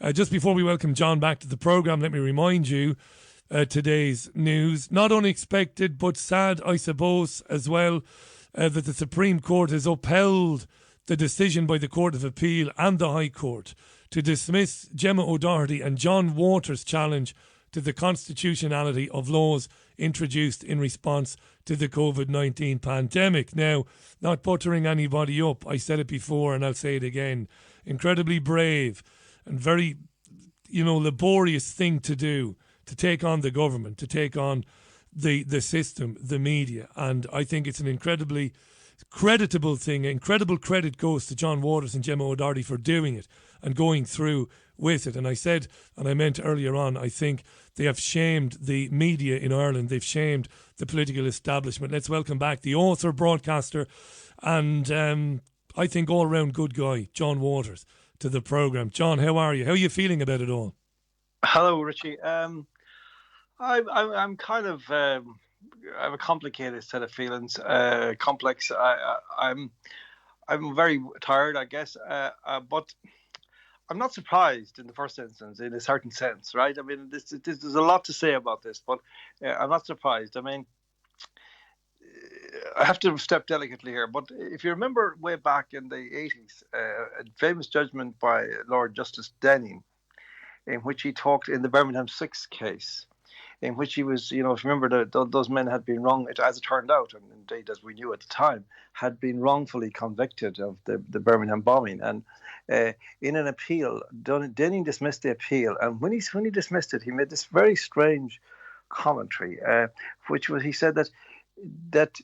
Just before we welcome John back to the programme, let me remind you today's news. Not unexpected, but sad, I suppose, as well, that the Supreme Court has upheld the decision by the Court of Appeal and the High Court to dismiss Gemma O'Doherty and John Waters' challenge to the constitutionality of laws introduced in response to the COVID-19 pandemic. Now, not buttering anybody up, I said it before and I'll say it again, incredibly brave and very, laborious thing to do, to take on the government, to take on the system, the media. And I think it's an incredibly creditable thing. Incredible credit goes to John Waters and Gemma O'Doherty for doing it and going through with it. And I said, and I meant earlier on, I think they have shamed the media in Ireland. They've shamed the political establishment. Let's welcome back the author, broadcaster, and I think all-round good guy, John Waters, to the programme. John, how are you? How are you feeling about it all? Hello, Richie. I'm kind of I have a complicated set of feelings. Complex. I'm very tired, I guess. But I'm not surprised in the first instance, in a certain sense, right? I mean, there's a lot to say about this, but I'm not surprised. I mean, I have to step delicately here, but if you remember way back in the 80s, a famous judgment by Lord Justice Denning, in which he talked in the Birmingham 6 case, in which he was, if you remember, those men had been wrong, as it turned out, and indeed as we knew at the time, had been wrongfully convicted of the Birmingham bombing. And in an appeal, Denning dismissed the appeal, and when he dismissed it, he made this very strange commentary, which was, he said that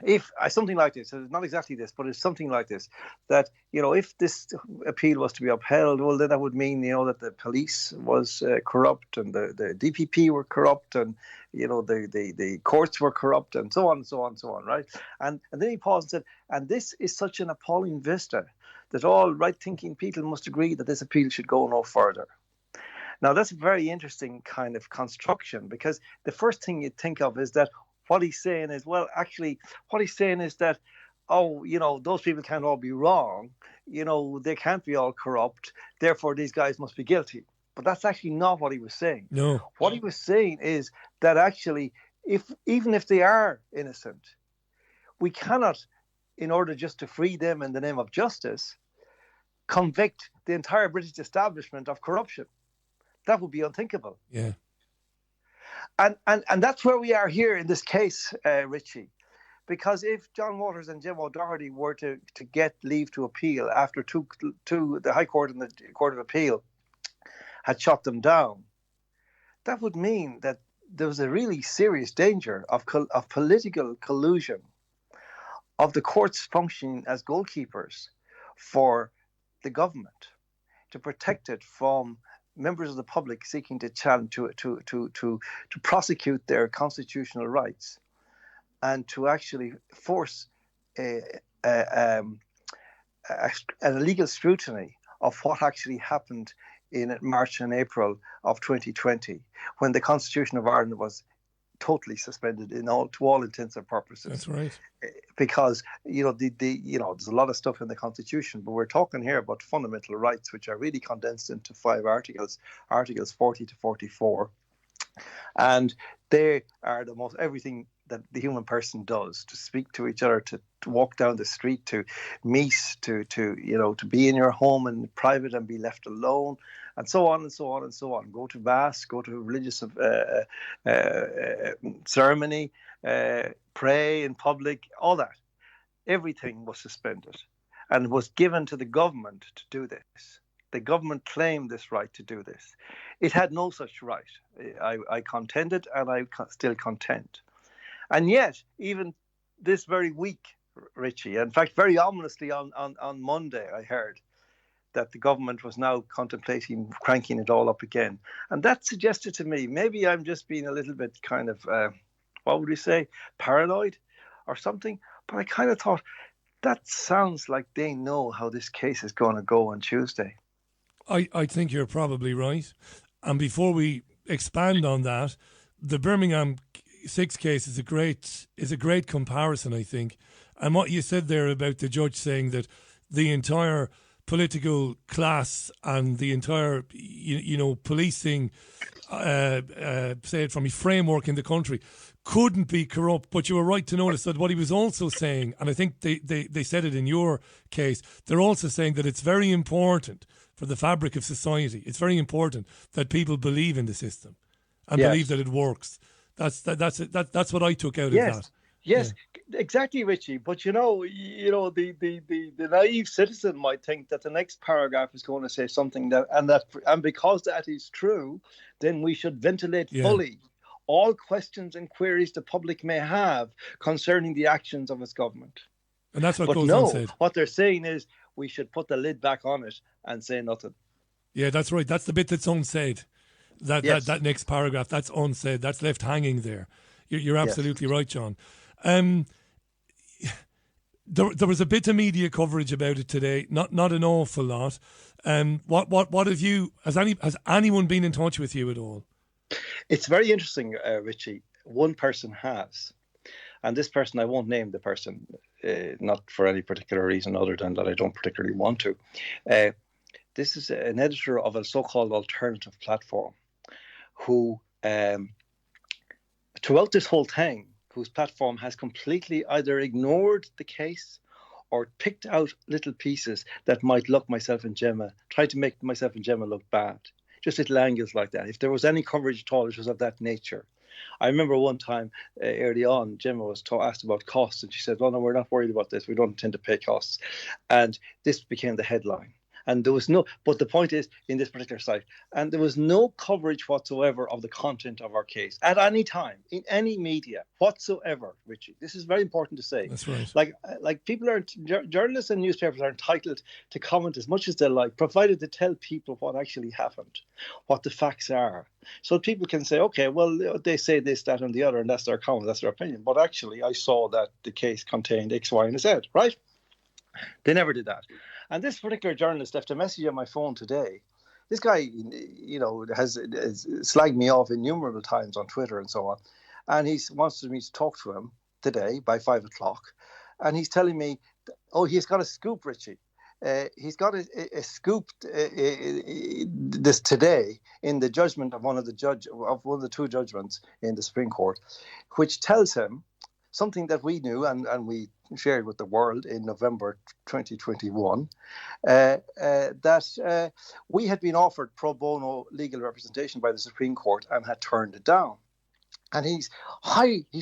if something like this, so it's not exactly this, but it's something like this, that, if this appeal was to be upheld, well, then that would mean, that the police was corrupt and the DPP were corrupt and, the courts were corrupt and so on and so on and so on, right? And then he paused and said, and this is such an appalling vista that all right-thinking people must agree that this appeal should go no further. Now, that's a very interesting kind of construction, because the first thing you'd think of is that what he's saying is, what he's saying is that, those people can't all be wrong. They can't be all corrupt. Therefore, these guys must be guilty. But that's actually not what he was saying. No. What he was saying is that actually, even if they are innocent, we cannot, in order just to free them in the name of justice, convict the entire British establishment of corruption. That would be unthinkable. Yeah. And that's where we are here in this case, Richie, because if John Waters and Gemma O'Doherty were to get leave to appeal after the High Court and the Court of Appeal had shut them down, that would mean that there was a really serious danger of political collusion, of the courts functioning as goalkeepers for the government to protect it from members of the public seeking to challenge to prosecute their constitutional rights, and to actually force an illegal scrutiny of what actually happened in March and April of 2020, when the Constitution of Ireland was totally suspended to all intents and purposes. That's right. Because there's a lot of stuff in the Constitution, but we're talking here about fundamental rights, which are really condensed into 5 articles 40 to 44, and they are the most everything that the human person does: to speak to each other, to walk down the street, to meet, to be in your home in private and be left alone, and so on and so on and so on. Go to mass, go to religious ceremony, pray in public, all that. Everything was suspended and was given to the government to do this. The government claimed this right to do this. It had no such right. I contended, and I still contend. And yet, even this very week, Richie, in fact, very ominously on Monday, I heard that the government was now contemplating cranking it all up again. And that suggested to me, maybe I'm just being a little bit kind of, what would you say, paranoid or something. But I kind of thought, that sounds like they know how this case is going to go on Tuesday. I think you're probably right. And before we expand on that, the Birmingham 6 case is a great comparison, I think. And what you said there about the judge saying that the entire political class and the entire, policing, say it from a framework in the country couldn't be corrupt. But you were right to notice that what he was also saying, and I think they said it in your case, they're also saying that it's very important for the fabric of society. It's very important that people believe in the system and believe that it works. That's what I took out of that. Yes, exactly, Richie. But the naive citizen might think that the next paragraph is going to say something and because that is true, then we should ventilate fully all questions and queries the public may have concerning the actions of its government. And that's what goes unsaid. What they're saying is we should put the lid back on it and say nothing. Yeah, that's right. That's the bit that's unsaid. That next paragraph, that's unsaid. That's left hanging there. You're absolutely right, John. There was a bit of media coverage about it today. Not an awful lot. What have you? Has anyone been in touch with you at all? It's very interesting, Richie. One person has, and this person, I won't name the person, not for any particular reason other than that I don't particularly want to. This is an editor of a so-called alternative platform who, throughout this whole thing, whose platform has completely either ignored the case or picked out little pieces that might look try to make myself and Gemma look bad. Just little angles like that. If there was any coverage at all, it was of that nature. I remember one time early on, Gemma was asked about costs, and she said, "Oh no, we're not worried about this. We don't intend to pay costs." And this became the headline. And there was but the point is, in this particular site, and there was no coverage whatsoever of the content of our case at any time, in any media whatsoever, Richie. This is very important to say. That's right. Like people journalists and newspapers are entitled to comment as much as they like, provided they tell people what actually happened, what the facts are. So people can say, okay, well, they say this, that, and the other, and that's their comment, that's their opinion. But actually, I saw that the case contained X, Y, and Z, right? They never did that. And this particular journalist left a message on my phone today. This guy, has slagged me off innumerable times on Twitter and so on. And he wants me to talk to him today by 5 o'clock. And he's telling me, he's got a scoop, Richie. He's got a scoop this today in the judgment of one of the two judgments in the Supreme Court, which tells him something that we knew and we shared with the world in November 2021, that we had been offered pro bono legal representation by the Supreme Court and had turned it down. And he's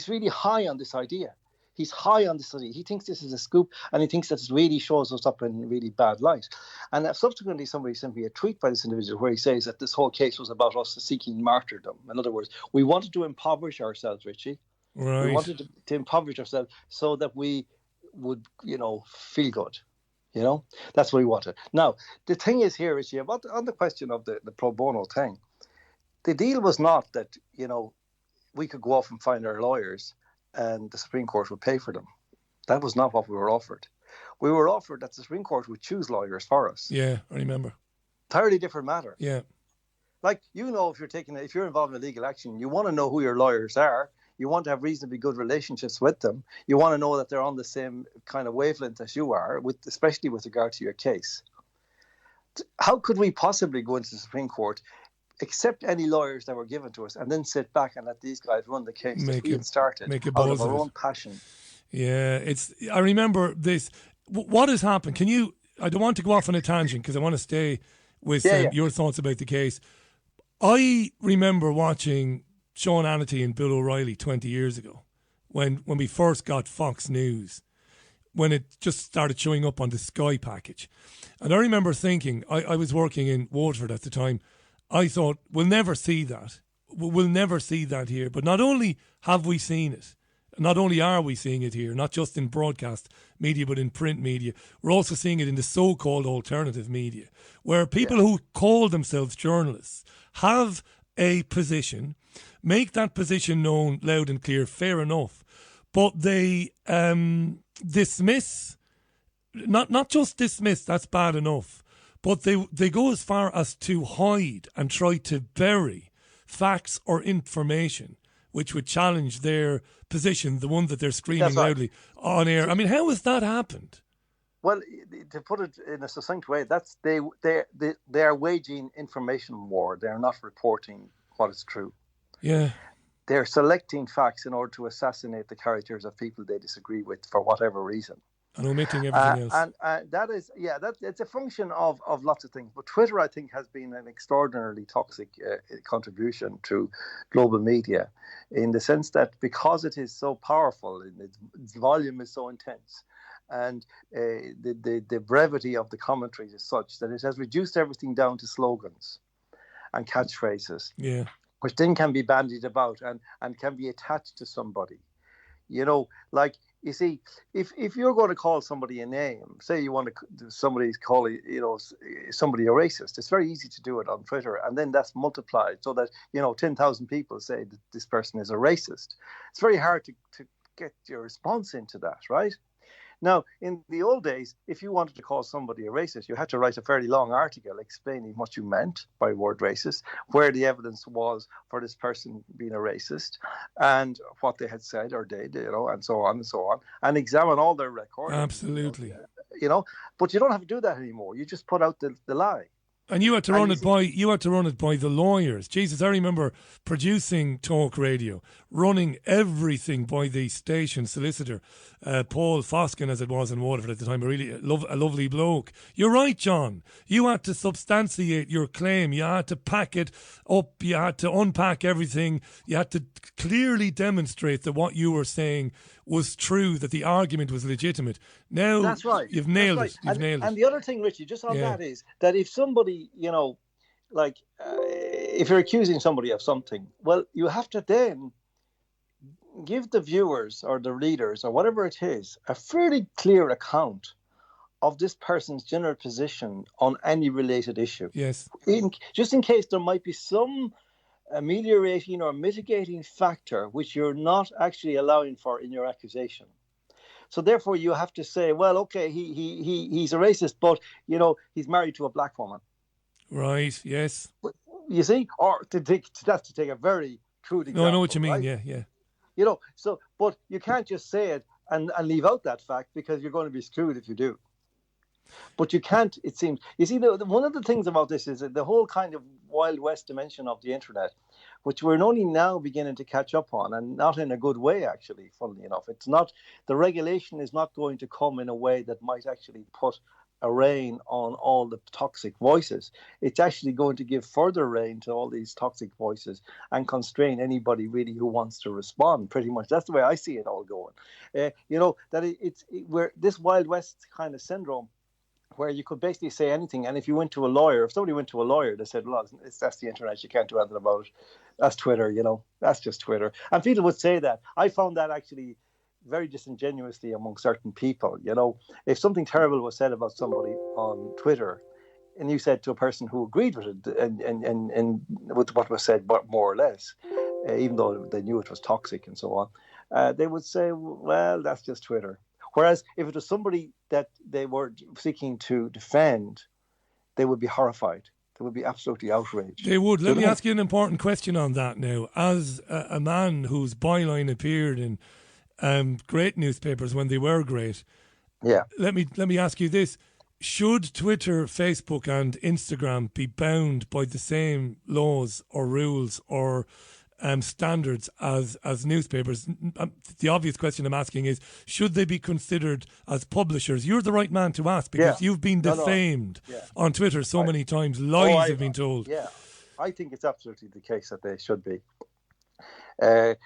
really high on this idea. He's high on this idea. He thinks this is a scoop, and he thinks that it really shows us up in really bad light. And subsequently, somebody sent me a tweet by this individual where he says that this whole case was about us seeking martyrdom. In other words, we wanted to impoverish ourselves, Richie. Right. We wanted to impoverish ourselves so that we would, feel good. That's what we wanted. Now, the thing is here, Richie, on the question of the pro bono thing, the deal was not that, we could go off and find our lawyers and the Supreme Court would pay for them. That was not what we were offered. We were offered that the Supreme Court would choose lawyers for us. Yeah, I remember. Entirely different matter. Yeah. Like, if you're involved in a legal action, you want to know who your lawyers are. You want to have reasonably good relationships with them. You want to know that they're on the same kind of wavelength as you are, especially with regard to your case. How could we possibly go into the Supreme Court, accept any lawyers that were given to us, and then sit back and let these guys run the case that we had started out of our own passion? Yeah, I remember this. What has happened? I don't want to go off on a tangent because I want to stay with your thoughts about the case. I remember watching Sean Hannity and Bill O'Reilly 20 years ago when we first got Fox News, when it just started showing up on the Sky package. And I remember thinking, I was working in Waterford at the time, I thought, we'll never see that. We'll never see that here. But not only have we seen it, not only are we seeing it here, not just in broadcast media, but in print media, we're also seeing it in the so-called alternative media, where people who call themselves journalists have a position, make that position known loud and clear, fair enough, but they dismiss, not just dismiss, that's bad enough, but they go as far as to hide and try to bury facts or information which would challenge their position, the one that they're screaming loudly on air. I mean, how has that happened? Well, to put it in a succinct way, that's they are waging information war. They are not reporting what is true. Yeah. They're selecting facts in order to assassinate the characters of people they disagree with for whatever reason. And omitting everything else. And that is, it's a function of lots of things. But Twitter, I think, has been an extraordinarily toxic contribution to global media, in the sense that because it is so powerful and its volume is so intense, and the brevity of the commentaries is such that it has reduced everything down to slogans and catchphrases. Yeah. Which then can be bandied about and can be attached to somebody. Like, you see, if you're going to call somebody a name, say you want to somebody call somebody a racist, it's very easy to do it on Twitter, and then that's multiplied so that 10,000 people say that this person is a racist. It's very hard to get your response into that, right? Now, in the old days, if you wanted to call somebody a racist, you had to write a fairly long article explaining what you meant by the word racist, where the evidence was for this person being a racist, and what they had said or did, and so on and so on, and examine all their records. Absolutely. But you don't have to do that anymore. You just put out the lie. And you had to run it by the lawyers. Jesus, I remember producing talk radio, running everything by the station solicitor, Paul Foskin, as it was in Waterford at the time. A lovely bloke. You're right, John. You had to substantiate your claim. You had to pack it up. You had to unpack everything. You had to clearly demonstrate that what you were saying was true, that the argument was legitimate. Now, that's right. You've nailed it. You've nailed it. And the other thing, Richie, just on that is that if somebody, if you're accusing somebody of something, well, you have to then give the viewers or the readers or whatever it is a fairly clear account of this person's general position on any related issue. Yes. Just in case there might be some ameliorating or mitigating factor which you're not actually allowing for in your accusation. So therefore you have to say, well, okay, he's a racist, but he's married to a black woman. Right, yes. You see? Or to take a very crude example. No, I know what you mean, right? yeah. But you can't just say it and leave out that fact, because you're going to be screwed if you do. But you can't, it seems. You see, one of the things about this is that the whole kind of Wild West dimension of the internet, which we're only now beginning to catch up on, and not in a good way, actually, funnily enough. The regulation is not going to come in a way that might actually put a rein on all the toxic voices. It's actually going to give further rein to all these toxic voices and constrain anybody really who wants to respond. Pretty much, that's the way I see it all going. Where this Wild West kind of syndrome, where you could basically say anything, and if somebody went to a lawyer, they said, well, that's the internet, you can't do anything about it. That's Twitter, that's just Twitter. And people would say that. I found that actually very disingenuously among certain people. If something terrible was said about somebody on Twitter, and you said to a person who agreed with it and with what was said, but more or less, even though they knew it was toxic and so on, they would say, well, that's just Twitter. Whereas if it was somebody that they were seeking to defend, they would be horrified. They would be absolutely outraged. They would. Let me ask you an important question on that now. As a man whose byline appeared in great newspapers when they were great, let me ask you this. Should Twitter, Facebook and Instagram be bound by the same laws or rules or standards as newspapers? The obvious question I'm asking is, should they be considered as publishers? You're the right man to ask, because you've been defamed on Twitter so many times. Lies have been told. Yeah, I think it's absolutely the case that they should be. There's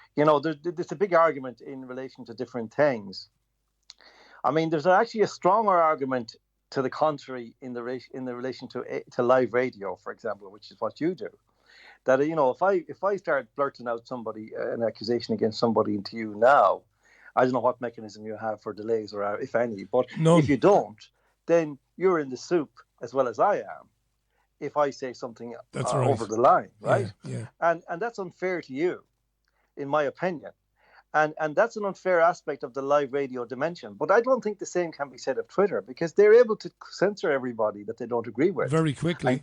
a big argument in relation to different things. I mean, there's actually a stronger argument to the contrary in the relation to live radio, for example, which is what you do. That if I start blurting out an accusation against somebody to you now, I don't know what mechanism you have for delays or if any, but if you don't, then you're in the soup as well as I am. If I say something over the line, right? Yeah. And that's unfair to you, in my opinion. And that's an unfair aspect of the live radio dimension. But I don't think the same can be said of Twitter, because they're able to censor everybody that they don't agree with. Very quickly.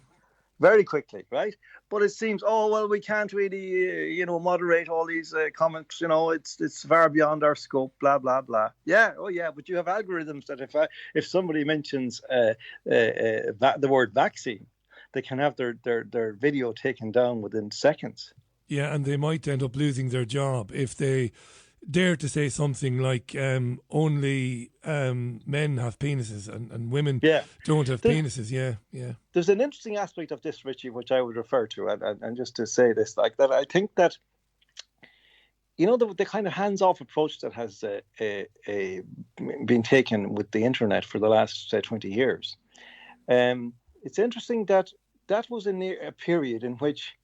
very quickly, right? But it seems, oh well, we can't really, moderate all these comments. It's far beyond our scope. Blah blah blah. Yeah, oh yeah, but you have algorithms that if somebody mentions the word vaccine, they can have their video taken down within seconds. Yeah, and they might end up losing their job if they dare to say something like only men have penises and women Yeah. don't have penises. Yeah, yeah. There's an interesting aspect of this, Richie, which I would refer to, and just to say this, like that, I think that the kind of hands-off approach that has been taken with the internet for the last 20 years. It's interesting that was a period in which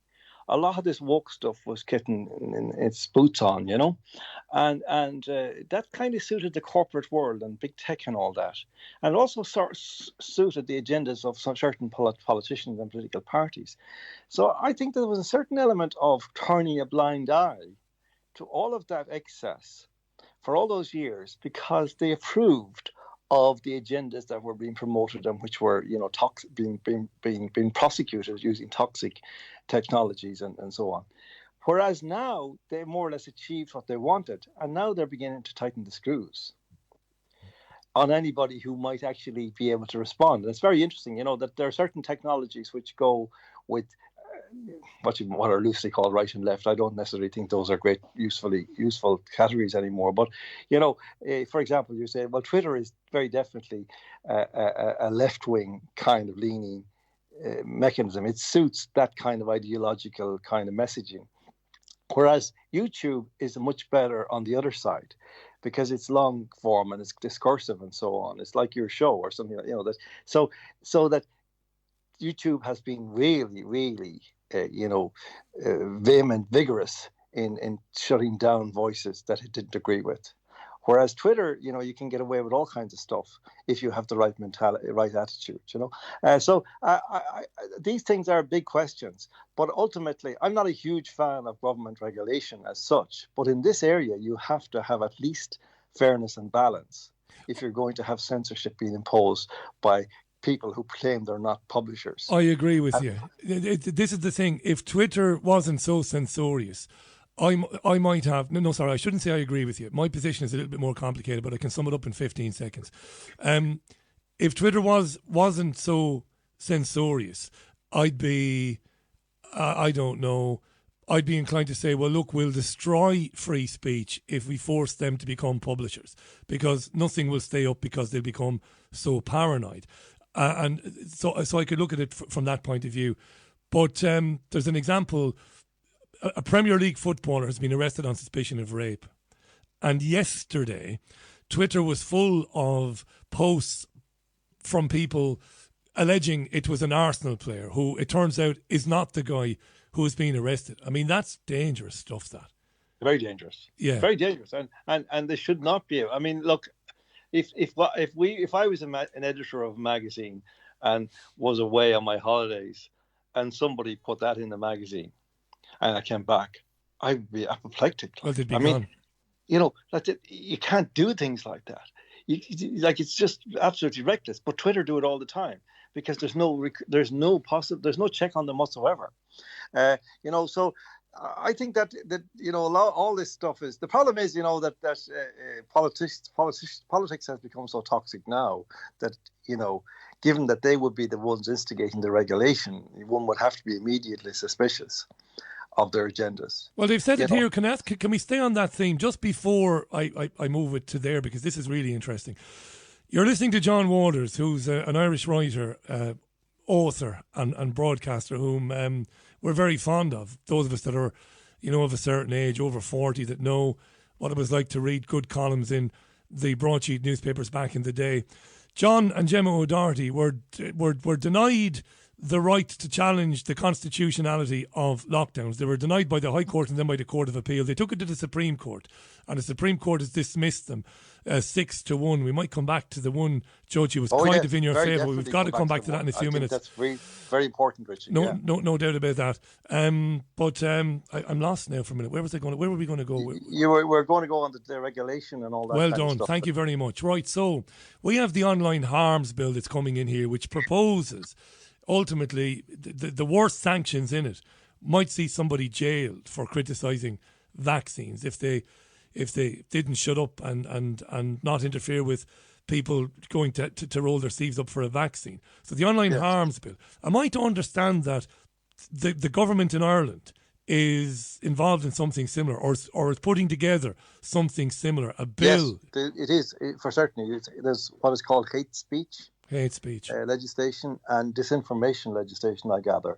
a lot of this woke stuff was getting its boots on, and that kind of suited the corporate world and big tech and all that, and it also sort of suited the agendas of some certain politicians and political parties. So I think there was a certain element of turning a blind eye to all of that excess for all those years because they approved of the agendas that were being promoted and which were, being prosecuted using toxic technologies and so on. Whereas now they more or less achieved what they wanted, and now they're beginning to tighten the screws on anybody who might actually be able to respond. And it's very interesting, that there are certain technologies which go with what are loosely called right and left. I don't necessarily think those are great useful categories anymore. But for example, you say, well, Twitter is very definitely a left-wing kind of leaning mechanism. It suits that kind of ideological kind of messaging. Whereas YouTube is much better on the other side because it's long form and it's discursive and so on. It's like your show or something like that. So that YouTube has been really, really, vehement, vigorous in shutting down voices that it didn't agree with. Whereas Twitter, you can get away with all kinds of stuff if you have the right mentality, right attitude, So these things are big questions. But ultimately, I'm not a huge fan of government regulation as such. But in this area, you have to have at least fairness and balance if you're going to have censorship being imposed by people who claim they're not publishers. I agree with you. This is the thing. If Twitter wasn't so censorious, I might have... No, sorry, I shouldn't say I agree with you. My position is a little bit more complicated, but I can sum it up in 15 seconds. If Twitter wasn't so censorious, I'd be... I don't know... I'd be inclined to say, well, look, we'll destroy free speech if we force them to become publishers, because nothing will stay up because they'll become so paranoid. And so I could look at it from that point of view. But there's an example. A Premier League footballer has been arrested on suspicion of rape. And yesterday, Twitter was full of posts from people alleging it was an Arsenal player who, it turns out, is not the guy who is being arrested. I mean, that's dangerous stuff, that. Very dangerous. Yeah. Very dangerous. And they should not be. I mean, look, if I was an editor of a magazine and was away on my holidays and somebody put that in the magazine and I came back, I'd be apoplectic. Well, they'd be gone. You can't do things like that. It's just absolutely reckless. But Twitter do it all the time because there's no check on them whatsoever. So I think that all this stuff is the problem is that politics has become so toxic now that given that they would be the ones instigating the regulation, one would have to be immediately suspicious of their agendas. Well, they've said it here. Can we stay on that theme just before I move it to there, because this is really interesting. You're listening to John Waters, who's an Irish writer, author and broadcaster whom we're very fond of. Those of us that are, of a certain age, over 40, that know what it was like to read good columns in the broadsheet newspapers back in the day. John and Gemma O'Doherty were denied the right to challenge the constitutionality of lockdowns. They were denied by the High Court and then by the Court of Appeal. They took it to the Supreme Court, and the Supreme Court has dismissed them 6-1. We might come back to the one judge who was kind of in your favour. We've got to come back to that in a few minutes. That's very, very important, Richie. No doubt about that. But I'm lost now for a minute. Where was I going? Where were we going to go? We're going to go on the regulation and all that. Well kind done. of stuff. Thank you very much. Right, so we have the online harms bill that's coming in here, which proposes ultimately the worst sanctions in it might see somebody jailed for criticising vaccines if they didn't shut up and not interfere with people going to roll their sleeves up for a vaccine. So the online harms bill, am I to understand that the government in Ireland is involved in something similar, or is putting together something similar, a bill? Yes, it is, for certainly. There's what is called hate speech legislation and disinformation legislation, I gather,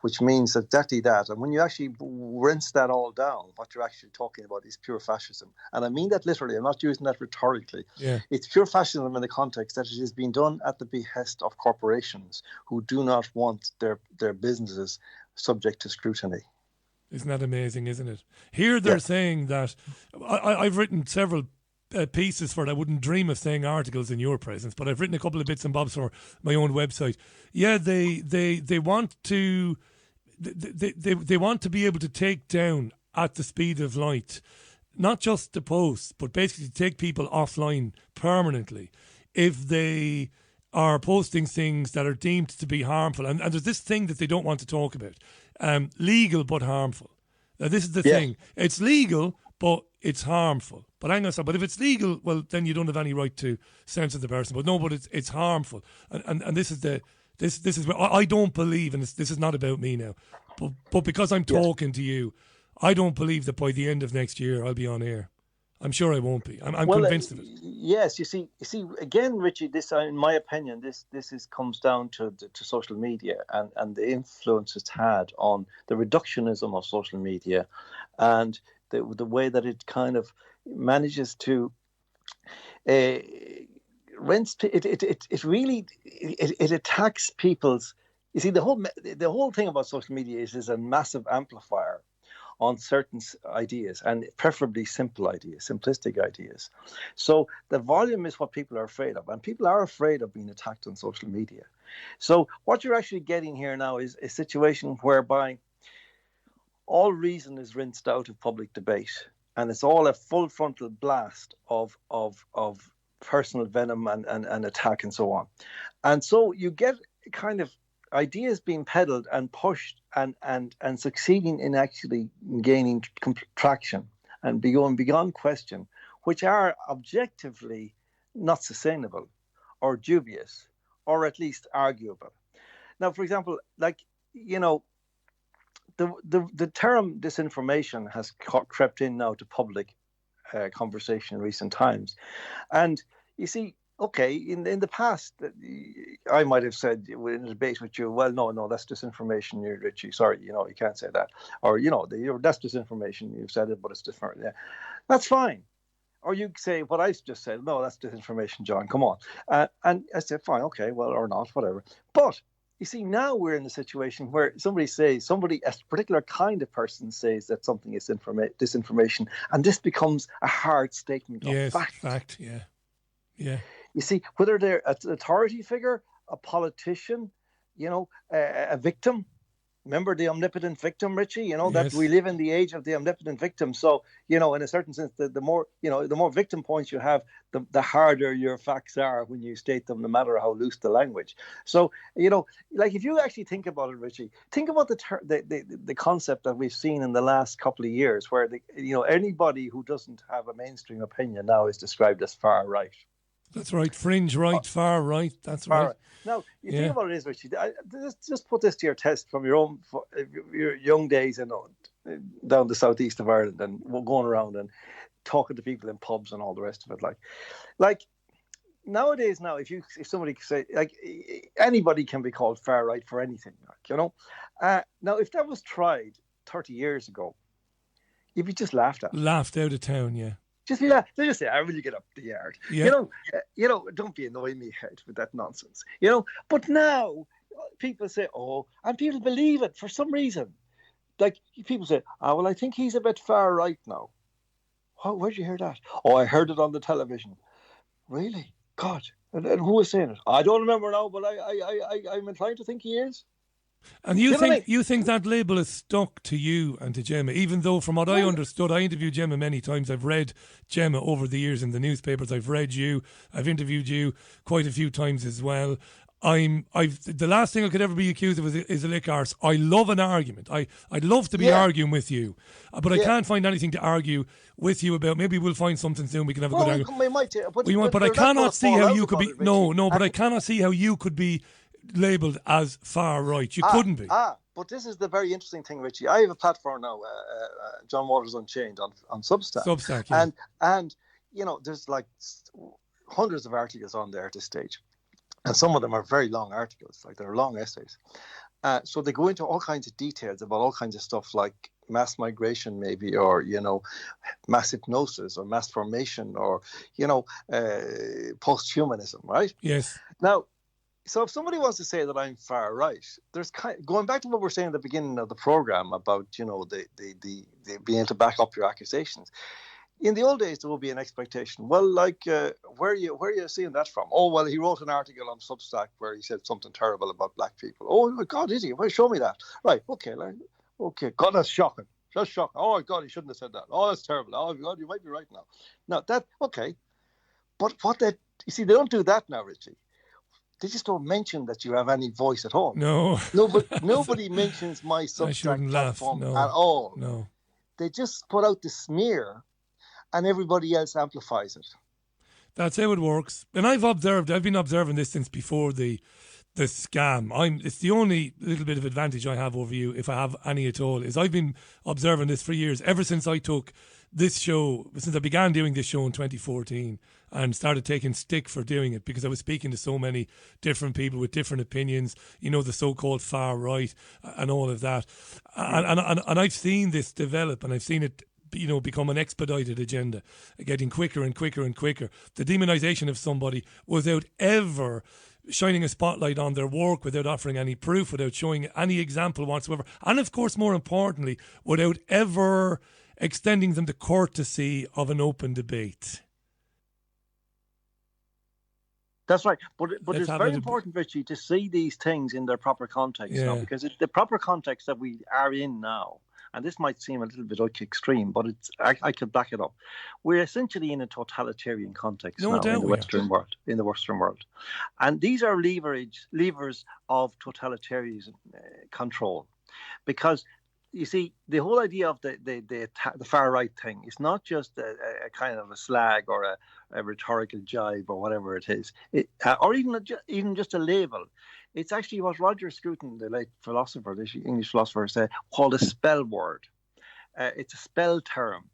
which means exactly that. And when you actually rinse that all down, what you're actually talking about is pure fascism. And I mean that literally. I'm not using that rhetorically. Yeah. It's pure fascism in the context that it is being done at the behest of corporations who do not want their businesses subject to scrutiny. Isn't that amazing, isn't it? Here they're saying that, I've written several pieces for it. I wouldn't dream of saying articles in your presence, but I've written a couple of bits and bobs for my own website. Yeah, they want to they want to be able to take down at the speed of light, not just the posts, but basically take people offline permanently if they are posting things that are deemed to be harmful. And there's this thing that they don't want to talk about, legal but harmful. Now, this is the thing. It's legal, but it's harmful. But hang on a second. But if it's legal, well, then you don't have any right to censor the person. But no, but it's harmful. And this is this is where I don't believe, and this is not about me now, but because I'm talking to you, I don't believe that by the end of next year I'll be on air. I'm sure I won't be. I'm convinced of it. Yes, you see again, Richie. This, in my opinion, this comes down to social media and the influence it's had on the reductionism of social media, and the way that it kind of manages to rinse. It really attacks people's. You see, the whole thing about social media is a massive amplifier on certain ideas, and preferably simple ideas, simplistic ideas. So the volume is what people are afraid of, and people are afraid of being attacked on social media. So what you're actually getting here now is a situation whereby all reason is rinsed out of public debate, and it's all a full frontal blast of personal venom and attack and so on. And so you get kind of ideas being peddled and pushed and succeeding in actually gaining traction and beyond question, which are objectively not sustainable or dubious or at least arguable. Now, for example, like, you know, the term disinformation has crept in now to public conversation in recent times. And you see, okay, in the past, I might have said in a debate with you, well, no, that's disinformation, you're Richie. Sorry, you can't say that. Or, that's disinformation. You've said it, but it's different. Yeah, that's fine. Or you say what I just said. No, that's disinformation, John. Come on. And I said, fine, okay, well, or not, whatever. But you see, now we're in a situation where a particular kind of person says that something is disinformation, and this becomes a hard statement of fact. Yeah. You see, whether they're an authority figure, a politician, a victim. Remember the omnipotent victim, Richie? That we live in the age of the omnipotent victim. So, in a certain sense, the more victim points you have, the harder your facts are when you state them, no matter how loose the language. So, like if you actually think about it, Richie, think about the concept that we've seen in the last couple of years, where anybody who doesn't have a mainstream opinion now is described as far right. That's right. Fringe right, far right. That's right. Right. Now, you think about it is, Richie, just put this to your test from your young days, down the southeast of Ireland, and going around and talking to people in pubs and all the rest of it. Like nowadays, if somebody say, like, anybody can be called far right for anything, now, if that was tried 30 years ago, you'd be just laughed at. Laughed out of town, yeah. They just say, will you get up the yard? Yeah. Don't be annoying me head with that nonsense. But now people say, and people believe it for some reason. Like people say, well, I think he's a bit far right now. Where'd you hear that? I heard it on the television. Really? God. And who was saying it? I don't remember now, but I'm inclined to think he is. And you think that label is stuck to you and to Gemma, even though from what I understood, I interviewed Gemma many times. I've read Gemma over the years in the newspapers. I've read you. I've interviewed you quite a few times as well. The last thing I could ever be accused of is a lick arse. I love an argument. I'd love to be arguing with you, but I can't find anything to argue with you about. Maybe we'll find something soon. We can have a good argument. We might, but I cannot see how you could be. But I cannot see how you could be labelled as far right. You couldn't be. But this is the very interesting thing, Richie. I have a platform now, John Waters Unchained on Substack. Substack, yeah. And there's like hundreds of articles on there at this stage. And some of them are very long articles, like they're long essays. So they go into all kinds of details about all kinds of stuff like mass migration, maybe, or, mass hypnosis or mass formation or, post-humanism, right? Yes. Now, so if somebody wants to say that I'm far right, there's going back to what we were saying at the beginning of the program about, the being able to back up your accusations. In the old days, there would be an expectation. Well, like, where are you seeing that from? Oh, well, he wrote an article on Substack where he said something terrible about black people. Oh, my God, is he? Well, show me that. Right, okay. God, that's shocking. That's shocking. Oh, my God, he shouldn't have said that. Oh, that's terrible. Oh, God, you might be right now. Now, okay. But you see, they don't do that now, Richie. They just don't mention that you have any voice at all. No. Nobody mentions my Substack platform at all. No. They just put out the smear and everybody else amplifies it. That's how it works. And I've been observing this since before the scam. It's the only little bit of advantage I have over you, if I have any at all, is I've been observing this for years, ever since I took this show, since I began doing this show in 2014 and started taking stick for doing it, because I was speaking to so many different people with different opinions, the so-called far right and all of that. And I've seen this develop, and I've seen it become an expedited agenda, getting quicker and quicker and quicker. The demonisation of somebody without ever shining a spotlight on their work, without offering any proof, without showing any example whatsoever, and of course, more importantly, without ever extending them the courtesy of an open debate. That's right, but it's very important, Richie, to see these things in their proper context now, because it's the proper context that we are in now. And this might seem a little bit extreme, but I could back it up. We're essentially in a totalitarian context now in the Western world. And these are levers of totalitarian control. Because, you see, the whole idea of the far right thing is not just a kind of a slag or a rhetorical jibe or whatever it is, or even just a label. It's actually what Roger Scruton, the late philosopher, the English philosopher, said, called a spell word. It's a spell term.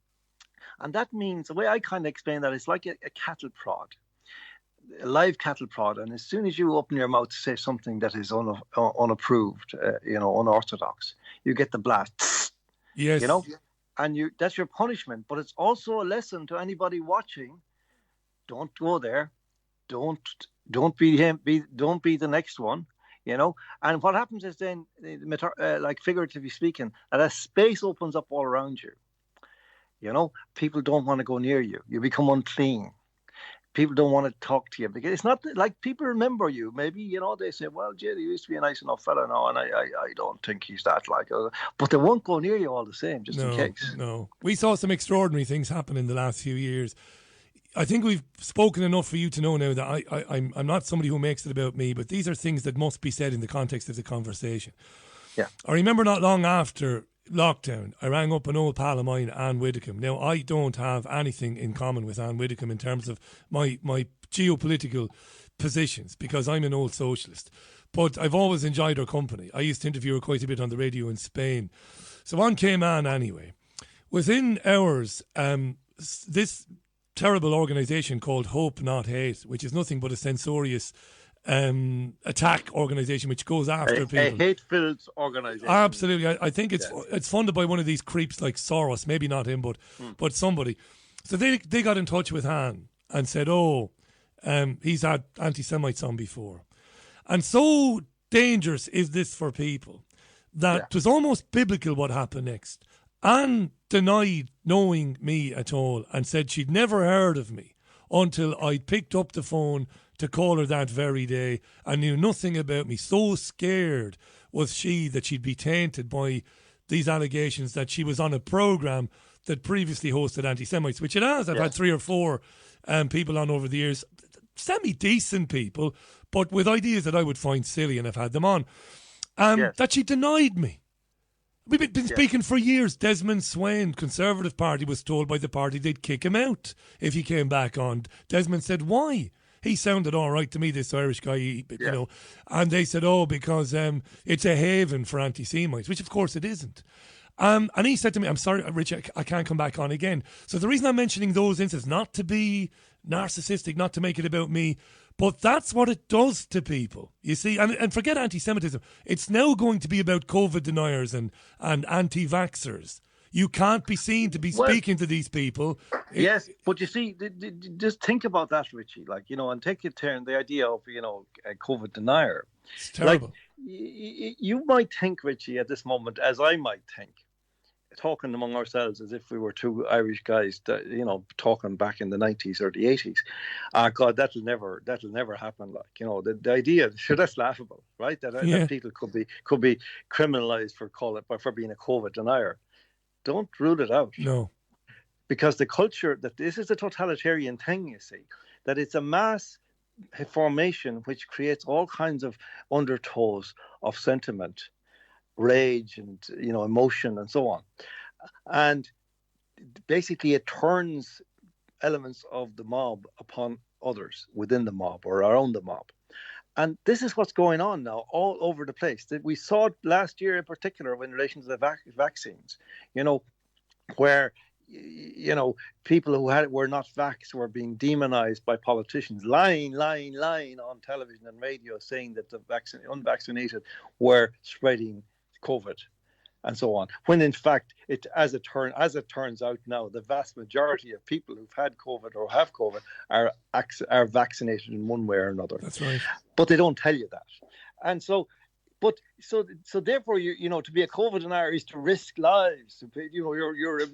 And that means, the way I kind of explain that, it's like a cattle prod, a live cattle prod. And as soon as you open your mouth to say something that is unapproved, unorthodox, you get the blast. Yes. And that's your punishment. But it's also a lesson to anybody watching. Don't go there. Don't be him. Don't be the next one. And what happens is then, like figuratively speaking, that a space opens up all around you. People don't want to go near you. You become unclean. People don't want to talk to you because it's not like people remember you. Maybe they say, "Well, Jay, he used to be a nice enough fella now, and I don't think he's that like." But they won't go near you all the same, just in case. No, we saw some extraordinary things happen in the last few years. I think we've spoken enough for you to know now that I'm not somebody who makes it about me, but these are things that must be said in the context of the conversation. Yeah. I remember not long after lockdown, I rang up an old pal of mine, Anne Widdecombe. Now, I don't have anything in common with Anne Widdecombe in terms of my geopolitical positions, because I'm an old socialist. But I've always enjoyed her company. I used to interview her quite a bit on the radio in Spain. So on came Anne anyway. Within hours, this terrible organisation called Hope Not Hate, which is nothing but a censorious attack organisation which goes after people. A hate-filled organisation. Absolutely. I think it's funded by one of these creeps like Soros, maybe not him, but somebody. So they got in touch with Han and said, he's had anti-Semites on before. And so dangerous is this for people that it was almost biblical what happened next. Anne denied knowing me at all and said she'd never heard of me until I picked up the phone to call her that very day and knew nothing about me. So scared was she that she'd be tainted by these allegations that she was on a programme that previously hosted anti-Semites, which it has. I've had 3 or 4 people on over the years. semi-decent people, but with ideas that I would find silly, and I've had them on, Yes. that she denied me. We've been Yes. speaking for years. Desmond Swayne, Conservative Party, was told by the party they'd kick him out if he came back on. Desmond said, why? He sounded all right to me, this Irish guy, you know. And they said, because it's a haven for anti-Semites, which of course it isn't. And he said to me, I'm sorry, Richie, I can't come back on again. So the reason I'm mentioning those incidents, not to be narcissistic, not to make it about me, but that's what it does to people, you see. And forget anti-Semitism. It's now going to be about COVID deniers and anti-vaxxers. You can't be seen to be speaking to these people. Yes, but you see, just think about that, Richie. Like, you know, and take your turn, the idea of, you know, a COVID denier. It's terrible. Like, you might think, Richie, at this moment, as I might think, talking among ourselves as if we were two Irish guys, that, you know, talking back in the 90s or the 80s. God, that'll never happen. Like, you know, the idea, sure, that's laughable, right? That people could be criminalized for being a COVID denier. Don't rule it out. No. Because the culture, that this is a totalitarian thing, you see, that it's a mass formation which creates all kinds of undertows of sentiment, rage and, you know, emotion and so on. And basically it turns elements of the mob upon others within the mob or around the mob. And this is what's going on now all over the place. We saw it last year in particular in relation to the vaccines, you know, where, you know, people who were not vaxxed were being demonized by politicians, lying on television and radio, saying that the unvaccinated were spreading COVID and so on. When in fact, as it turns out now, the vast majority of people who've had COVID or have COVID are vaccinated in one way or another. That's right. But they don't tell you that. And so therefore, you know, to be a COVID denier is to risk lives. You know, you're a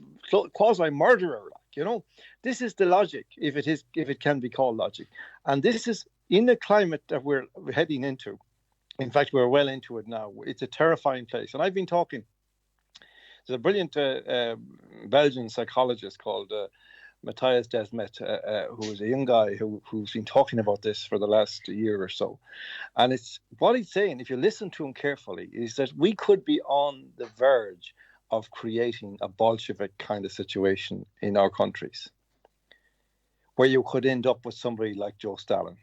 quasi murderer. Like, you know, this is the logic, if it can be called logic. And this is in the climate that we're heading into. In fact, we're well into it now. It's a terrifying place. And I've been talking. There's a brilliant Belgian psychologist called Matthias Desmet, who is a young guy who's been talking about this for the last year or so. And it's what he's saying, if you listen to him carefully, is that we could be on the verge of creating a Bolshevik kind of situation in our countries, where you could end up with somebody like Joe Stalin.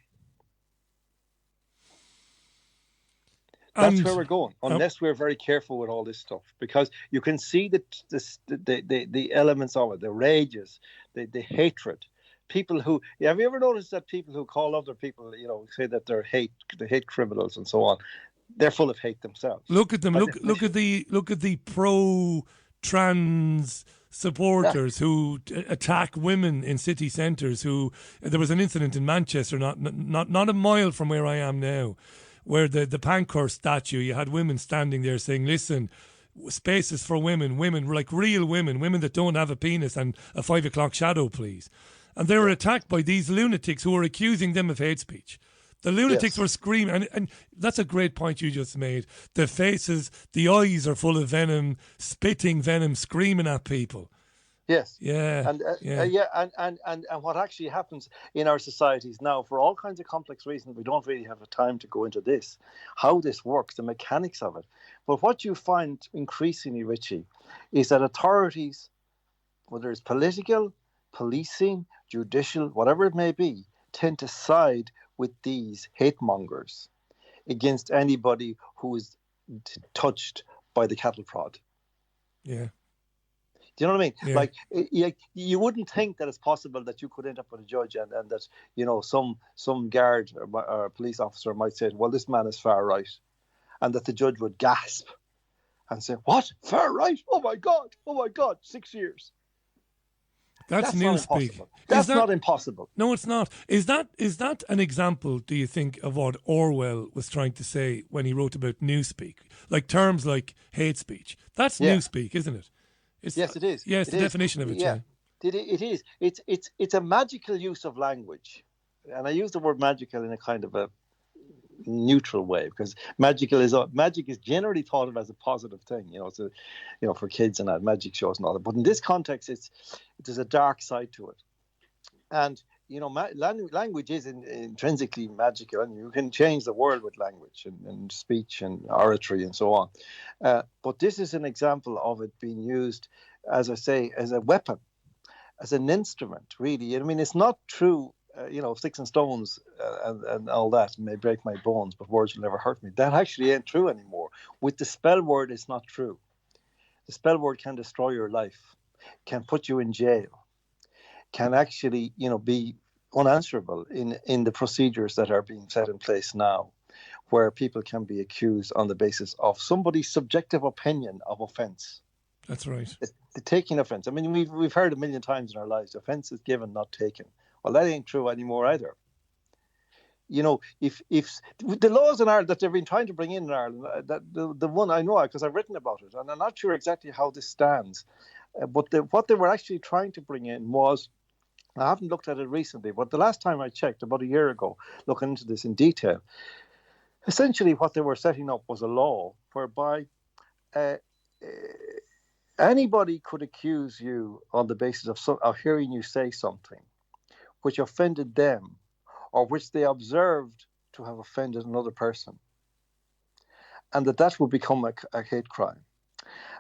That's where we're going, unless we're very careful with all this stuff, because you can see the elements of it, the rages, the hatred. People who, have you ever noticed that people who call other people, you know, say that they hate criminals and so on, they're full of hate themselves. Look at them. Look at the pro-trans supporters who attack women in city centres. There was an incident in Manchester, not a mile from where I am now, where the Pankhurst statue, you had women standing there saying, listen, spaces for women, like real women that don't have a penis and a 5 o'clock shadow, please. And they were attacked by these lunatics who were accusing them of hate speech. The lunatics were screaming, and that's a great point you just made. The faces, the eyes are full of venom, spitting venom, screaming at people. Yes. Yeah. And what actually happens in our societies now, for all kinds of complex reasons, we don't really have the time to go into this, how this works, the mechanics of it. But what you find increasingly, Richie, is that authorities, whether it's political, policing, judicial, whatever it may be, tend to side with these hate mongers against anybody who is touched by the cattle prod. Yeah. Do you know what I mean? Yeah. Like, you wouldn't think that it's possible that you could end up with a judge and that, you know, some guard or police officer might say, well, this man is far right. And that the judge would gasp and say, what? Far right? Oh my God, 6 years. That's newspeak. That's not impossible. No, it's not. Is that an example, do you think, of what Orwell was trying to say when he wrote about newspeak? Like terms like hate speech. That's newspeak, isn't it? Yes, it is. Yeah, it's the definition of it. Yeah, it is. It's a magical use of language, and I use the word magical in a kind of a neutral way, because magic is generally thought of as a positive thing. You know, it's for kids and magic shows and all that. But in this context, there's a dark side to it, and language is intrinsically magical, and you can change the world with language and speech and oratory and so on. But this is an example of it being used, as I say, as a weapon, as an instrument, really. I mean, it's not true, sticks and stones and all that may break my bones, but words will never hurt me. That actually ain't true anymore. With the spell word, it's not true. The spell word can destroy your life, can put you in jail, can actually, be unanswerable in the procedures that are being set in place now, where people can be accused on the basis of somebody's subjective opinion of offence. That's right. The taking offence. I mean, we've heard a million times in our lives, offence is given, not taken. Well, that ain't true anymore either. If the laws in Ireland that they've been trying to bring in Ireland, that the one I know because I've written about it, and I'm not sure exactly how this stands, but what they were actually trying to bring in was, I haven't looked at it recently, but the last time I checked, about a year ago, looking into this in detail, essentially what they were setting up was a law whereby anybody could accuse you on the basis of hearing you say something which offended them, or which they observed to have offended another person, and that would become a hate crime.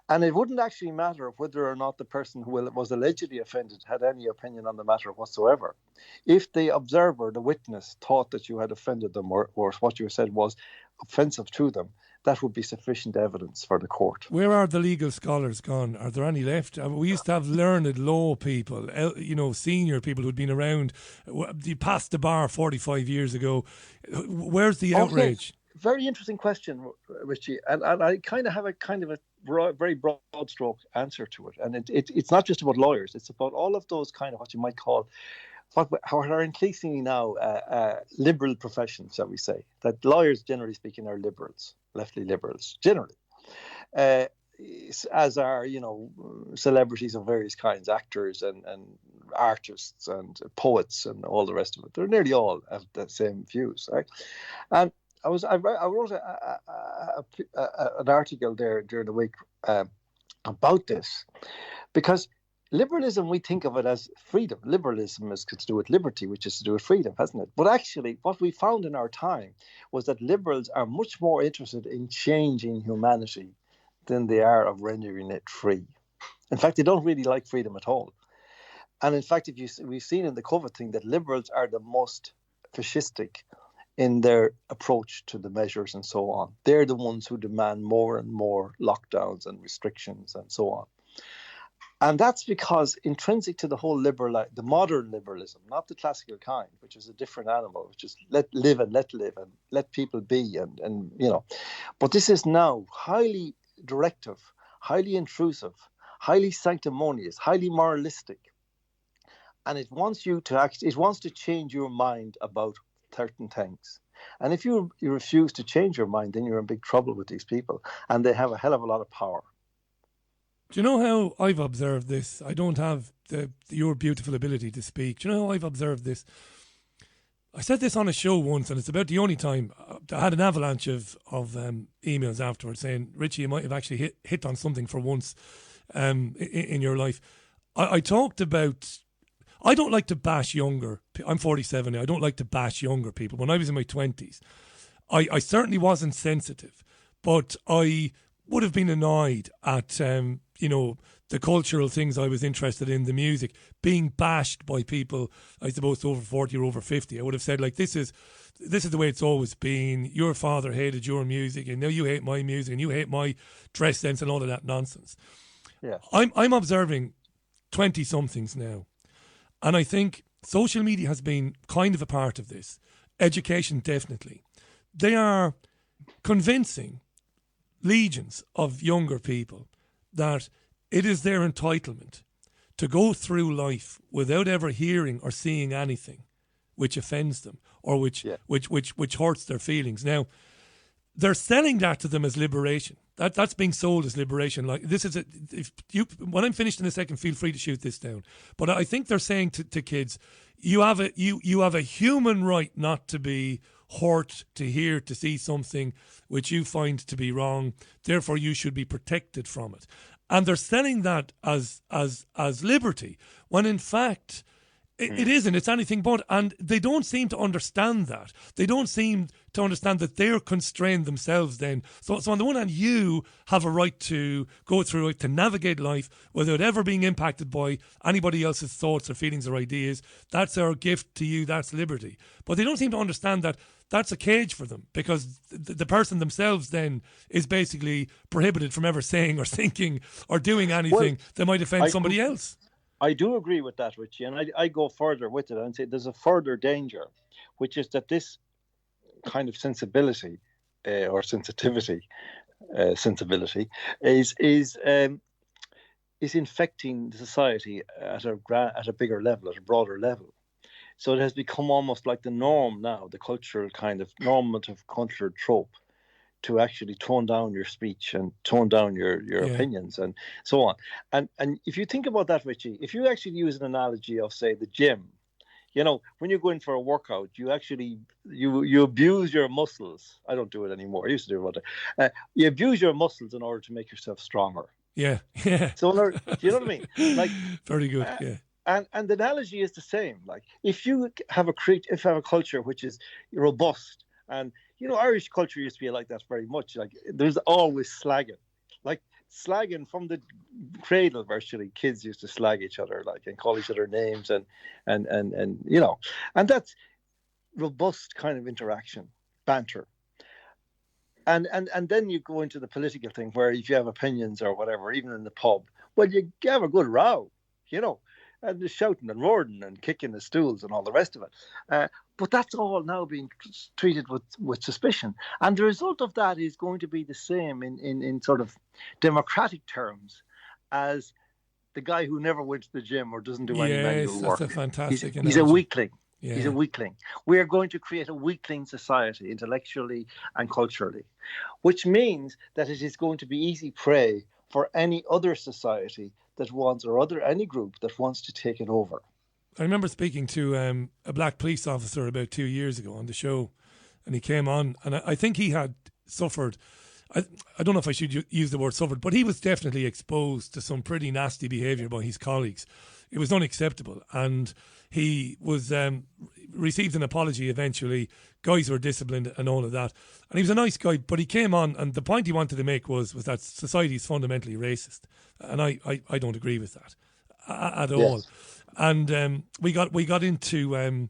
And it wouldn't actually matter whether or not the person who was allegedly offended had any opinion on the matter whatsoever. If the observer, the witness, thought that you had offended them, or what you said was offensive to them, that would be sufficient evidence for the court. Where are the legal scholars gone? Are there any left? We used to have learned law people, senior people who'd been around. They passed the bar 45 years ago. Where's the outrage? Very interesting question, Richie. And I kind of have a very broad stroke answer to it. And it's not just about lawyers. It's about all of those kind of what you might call, what are increasingly now liberal professions, shall we say. That lawyers, generally speaking, are liberals, leftly liberals, generally. As are, celebrities of various kinds, actors and artists and poets and all the rest of it. They're nearly all have the same views, right? And I wrote an article there during the week about this, because liberalism, we think of it as freedom. Liberalism is to do with liberty, which is to do with freedom, hasn't it? But actually, what we found in our time was that liberals are much more interested in changing humanity than they are of rendering it free. In fact, they don't really like freedom at all. And in fact, we've seen in the COVID thing that liberals are the most fascistic in their approach to the measures and so on. They're the ones who demand more and more lockdowns and restrictions and so on. And that's because intrinsic to the whole the modern liberalism, not the classical kind, which is a different animal, which is let live and let people be and But this is now highly directive, highly intrusive, highly sanctimonious, highly moralistic. And it wants to change your mind about certain things. And if you refuse to change your mind, then you're in big trouble with these people. And they have a hell of a lot of power. Do you know how I've observed this? I don't have your beautiful ability to speak. Do you know how I've observed this? I said this on a show once, and it's about the only time I had an avalanche of emails afterwards saying, Richie, you might have actually hit on something for once in your life. I talked about, I don't like to bash younger. I'm 47 now. I don't like to bash younger people. When I was in my 20s, I certainly wasn't sensitive, but I would have been annoyed at the cultural things I was interested in, the music, being bashed by people, I suppose, over 40 or over 50. I would have said, like, this is the way it's always been. Your father hated your music, and now you hate my music, and you hate my dress sense and all of that nonsense. Yeah. I'm observing 20-somethings now, and I think social media has been kind of a part of this. Education, definitely. They are convincing legions of younger people that it is their entitlement to go through life without ever hearing or seeing anything which offends them or which hurts their feelings. Now, they're selling that to them as liberation. That's being sold as liberation. Like, this is when I'm finished in a second, feel free to shoot this down. But I think they're saying to kids, you have a human right not to be hurt, to hear, to see something which you find to be wrong. Therefore, you should be protected from it. And they're selling that as liberty, when in fact It isn't. It's anything but. And they don't seem to understand that. They don't seem to understand that they're constrained themselves then. So on the one hand, you have a right to go through it, to navigate life without ever being impacted by anybody else's thoughts or feelings or ideas. That's our gift to you. That's liberty. But they don't seem to understand that that's a cage for them, because the person themselves then is basically prohibited from ever saying or thinking or doing anything that might offend somebody else. I do agree with that, Richie, and I go further with it and say there's a further danger, which is that this kind of sensibility or sensitivity is infecting the society at a bigger level, at a broader level. So it has become almost like the norm now, the cultural kind of normative cultural trope, to actually tone down your speech and tone down your opinions and so on. And if you think about that, Richie, if you actually use an analogy of, say, the gym, when you go in for a workout, you actually you abuse your muscles. I don't do it anymore. I used to do it. You abuse your muscles in order to make yourself stronger. Yeah. So, do you know what I mean? Like, very good. Yeah. And the analogy is the same. Like, if you have a culture which is robust, and Irish culture used to be like that very much. Like, there's always slagging from the cradle. Virtually, kids used to slag each other, and call each other names, and that's robust kind of interaction, banter. And then you go into the political thing, where if you have opinions or whatever, even in the pub, well, you have a good row, and the shouting and roaring and kicking the stools and all the rest of it. But that's all now being treated with suspicion. And the result of that is going to be the same in sort of democratic terms as the guy who never went to the gym or doesn't do any manual work. That's a fantastic He's a weakling. Yeah. He's a weakling. We are going to create a weakling society, intellectually and culturally, which means that it is going to be easy prey for any other society that wants, or any group that wants to take it over. I remember speaking to a black police officer about 2 years ago on the show, and he came on, and I think he had suffered, I don't know if I should use the word suffered, but he was definitely exposed to some pretty nasty behaviour by his colleagues. It was unacceptable, and he was received an apology eventually. Guys were disciplined and all of that, and he was a nice guy. But he came on, and the point he wanted to make was that society is fundamentally racist, and I don't agree with that at all. And we got into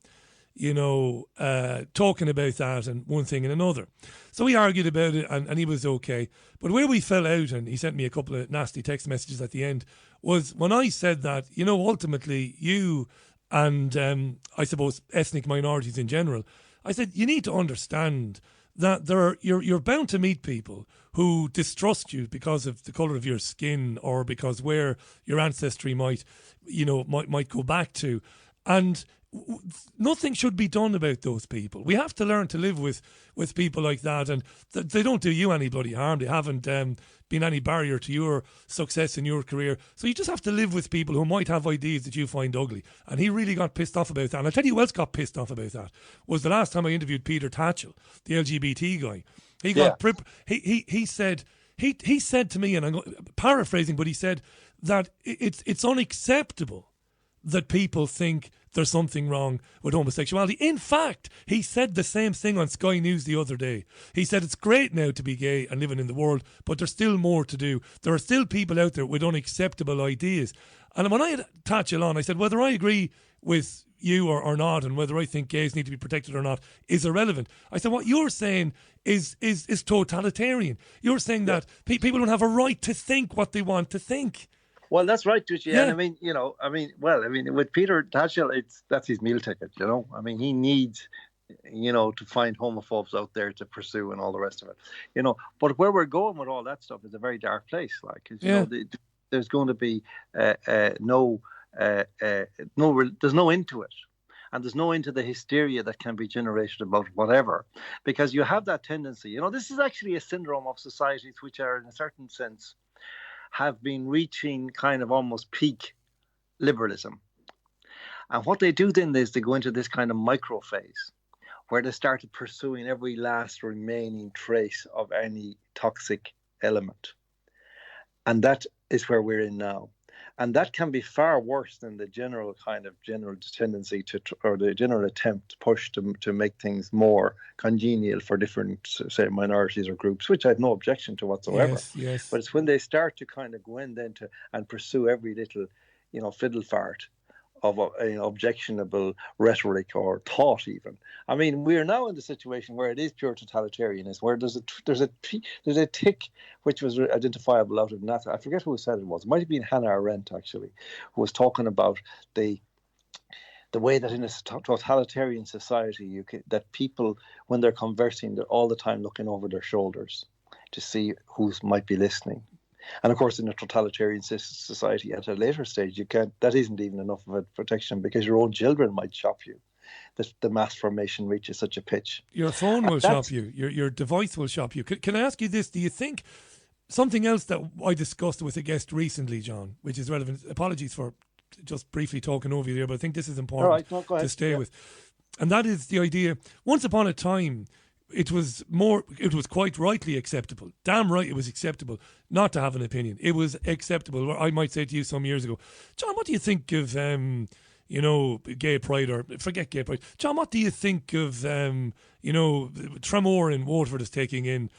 talking about that and one thing and another. So we argued about it, and he was okay. But where we fell out, and he sent me a couple of nasty text messages at the end, was when I said that, ultimately you and I suppose ethnic minorities in general, I said you need to understand that you're bound to meet people who distrust you because of the colour of your skin, or because where your ancestry might go back to, and nothing should be done about those people. We have to learn to live with people like that, and they don't do you any bloody harm. They haven't been any barrier to your success in your career. So you just have to live with people who might have ideas that you find ugly. And he really got pissed off about that. And I'll tell you who else got pissed off about that. Was the last time I interviewed Peter Tatchell, the LGBT guy. He got he said to me, and I'm paraphrasing, but he said that it's unacceptable that people think there's something wrong with homosexuality. In fact, he said the same thing on Sky News the other day. He said it's great now to be gay and living in the world, but there's still more to do. There are still people out there with unacceptable ideas. And when I had Tatchell on, I said whether I agree with you or not, and whether I think gays need to be protected or not, is irrelevant. I said what you're saying is totalitarian. You're saying that people don't have a right to think what they want to think. Well, that's right, Richie. Yeah. And with Peter Tatchell, that's his meal ticket, he needs, to find homophobes out there to pursue and all the rest of it, But where we're going with all that stuff is a very dark place, there's going to be there's no end to it. And there's no end to the hysteria that can be generated about whatever, because you have that tendency. This is actually a syndrome of societies which are, in a certain sense, have been reaching kind of almost peak liberalism. And what they do then is they go into this kind of micro phase where they started pursuing every last remaining trace of any toxic element. And that is where we're in now. And that can be far worse than the general tendency or the general attempt push to make things more congenial for different, say, minorities or groups, which I have no objection to whatsoever. Yes, yes. But it's when they start to kind of go in then and pursue every little, fiddle fart of objectionable rhetoric or thought even. I mean, we're now in the situation where it is pure totalitarianism, where there's a tick which was identifiable out of Nath. I forget who said it was. It might have been Hannah Arendt, actually, who was talking about the way that in a totalitarian society, that people, when they're conversing, they're all the time looking over their shoulders to see who might be listening. And of course, in a totalitarian society at a later stage, that isn't even enough of a protection, because your own children might shop you. The mass formation reaches such a pitch. Your phone will shop you. Your device will shop you. Can I ask you this? Do you think something else that I discussed with a guest recently, John, which is relevant? Apologies for just briefly talking over you there, but I think this is important to stay with. And that is the idea. Once upon a time, it was quite rightly acceptable. Damn right, it was acceptable not to have an opinion. It was acceptable. I might say to you some years ago, John, what do you think of gay pride, or forget gay pride? John, what do you think of Tremor in Waterford is taking in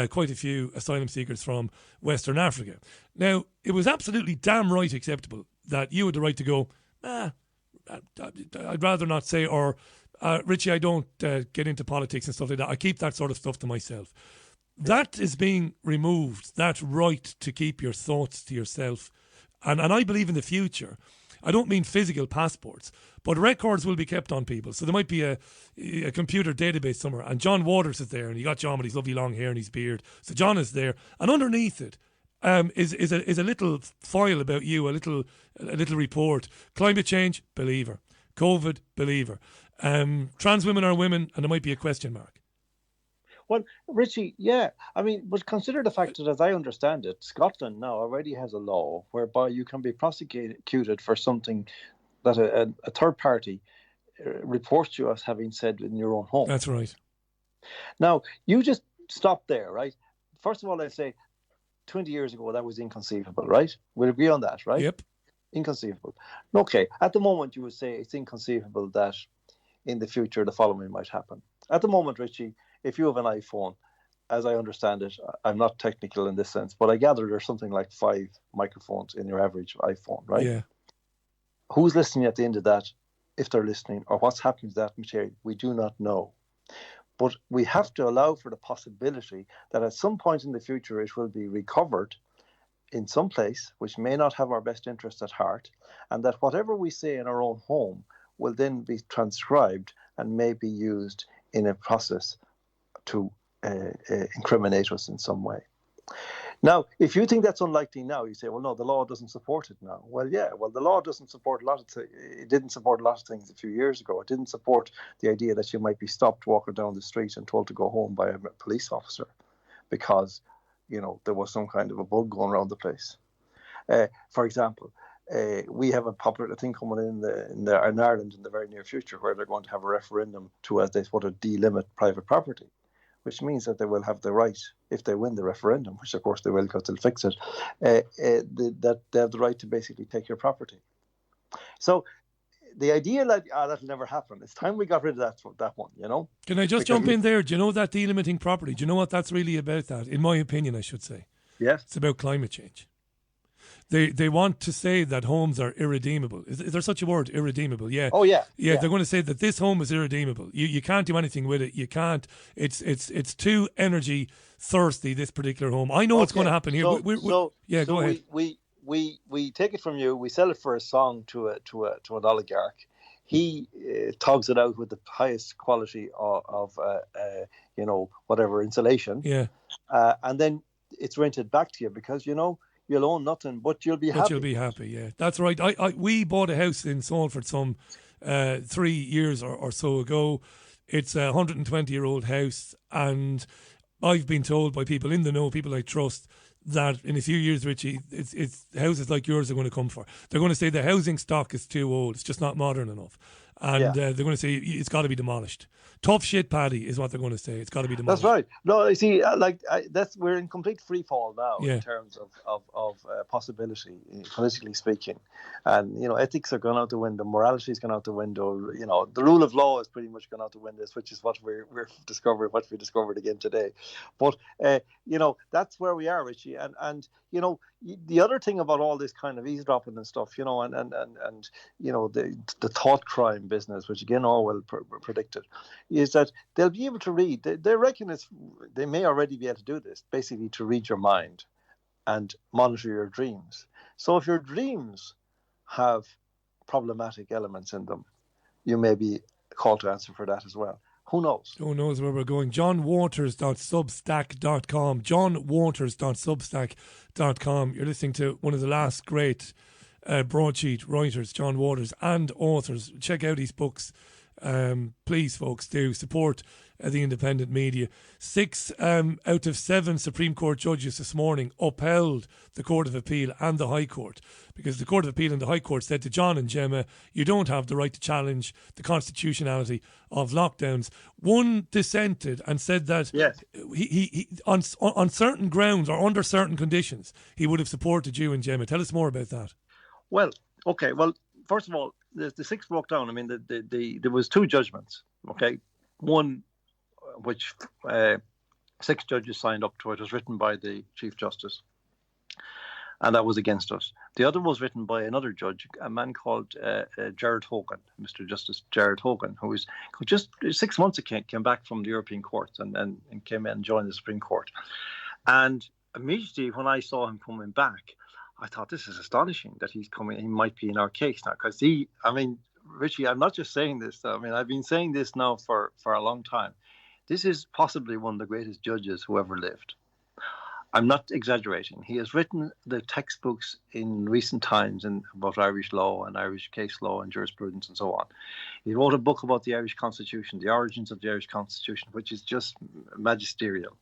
quite a few asylum seekers from Western Africa? Now, it was absolutely damn right acceptable that you had the right to go, I'd rather not say, or Richie, I don't get into politics and stuff like that. I keep that sort of stuff to myself. That is being removed, that right to keep your thoughts to yourself. And I believe in the future, I don't mean physical passports, but records will be kept on people. So there might be a computer database somewhere, and John Waters is there, and you got John with his lovely long hair and his beard. So John is there, and underneath it is a little file about you, a little report. Climate change, believer. COVID, believer. Trans women are women, and there might be a question mark. Well, Richie, yeah. I mean, but consider the fact that, as I understand it, Scotland now already has a law whereby you can be prosecuted for something that a third party reports you as having said in your own home. That's right. Now, you just stop there, right? First of all, I say 20 years ago, that was inconceivable, right? We'll agree on that, right? Yep. Inconceivable. Okay. At the moment, you would say it's inconceivable that in the future the following might happen. At the moment, Richie, if you have an iPhone, as I understand it, I'm not technical in this sense, but I gather there's something like 5 microphones in your average iPhone, right? Yeah. Who's listening at the end of that, if they're listening, or what's happening to that material? We do not know. But we have to allow for the possibility that at some point in the future it will be recovered in some place which may not have our best interest at heart, and that whatever we say in our own home will then be transcribed and may be used in a process to incriminate us in some way. Now, if you think that's unlikely now, you say, well, no, the law doesn't support it now. Well, yeah, the law doesn't support a lot of things. It didn't support a lot of things a few years ago. It didn't support the idea that you might be stopped walking down the street and told to go home by a police officer because, there was some kind of a bug going around the place. For example, we have a popular thing coming in Ireland in the very near future where they're going to have a referendum to, as they put it, delimit private property, which means that they will have the right, if they win the referendum, which of course they will because they'll fix it, that they have the right to basically take your property. So the idea that that'll never happen, it's time we got rid of that one, Can I just jump in there? Do you know that delimiting property? Do you know what that's really about? That, in my opinion, I should say. Yes. It's about climate change. They want to say that homes are irredeemable. Is there such a word, irredeemable? Yeah. Oh, yeah. Yeah, they're going to say that this home is irredeemable. You can't do anything with it. You can't. It's too energy thirsty, this particular home. I know what's going to happen here. Go ahead. We take it from you. We sell it for a song to an oligarch. He togs it out with the highest quality of whatever insulation. Yeah. And then it's rented back to you because you'll own nothing, but you'll be happy. But you'll be happy, yeah. That's right. We bought a house in Salford some 3 years or so ago. It's a 120-year-old house, and I've been told by people in the know, people I trust, that in a few years, Richie, it's houses like yours are going to come for. They're going to say the housing stock is too old. It's just not modern enough. and they're going to say it's got to be demolished. Tough shit, Paddy, is what they're going to say. It's got to be demolished. That's right. No, you see, we're in complete free fall now Yeah. in terms of possibility, politically speaking, and ethics are gone out the window, morality is gone out the window. The rule of law is pretty much gone out the window, which is what we discovered again today. But that's where we are, Richie, and the other thing about all this kind of eavesdropping and stuff, and the thought crime business, which again Orwell predicted, is that they'll be able to read. They reckon they may already be able to do this, basically to read your mind and monitor your dreams. So if your dreams have problematic elements in them, you may be called to answer for that as well. Who knows? Who knows where we're going? JohnWaters.substack.com. JohnWaters.substack.com. You're listening to one of the last great broadsheet writers, John Waters, and authors. Check out his books. Please, folks, do support the independent media. 6 out of 7 Supreme Court judges this morning upheld the Court of Appeal and the High Court, because the Court of Appeal and the High Court said to John and Gemma, you don't have the right to challenge the constitutionality of lockdowns. One dissented and said that he on certain grounds or under certain conditions he would have supported you and Gemma. Tell us more about that. Well, okay. Well, first of all, the 6 broke down. I mean, there was 2 judgments. Okay, one which 6 judges signed up to. It was written by the Chief Justice, and that was against us. The other was written by another judge, a man called Jared Hogan, Mr. Justice Jared Hogan, who just 6 months ago came back from the European Court and came in and joined the Supreme Court. And immediately when I saw him coming back, I thought, this is astonishing that he's coming. He might be in our case now, because Richie, I'm not just saying this. I mean, I've been saying this now for a long time. This is possibly one of the greatest judges who ever lived. I'm not exaggerating. He has written the textbooks in recent times about Irish law and Irish case law and jurisprudence and so on. He wrote a book about the Irish Constitution, the origins of the Irish Constitution, which is just magisterial.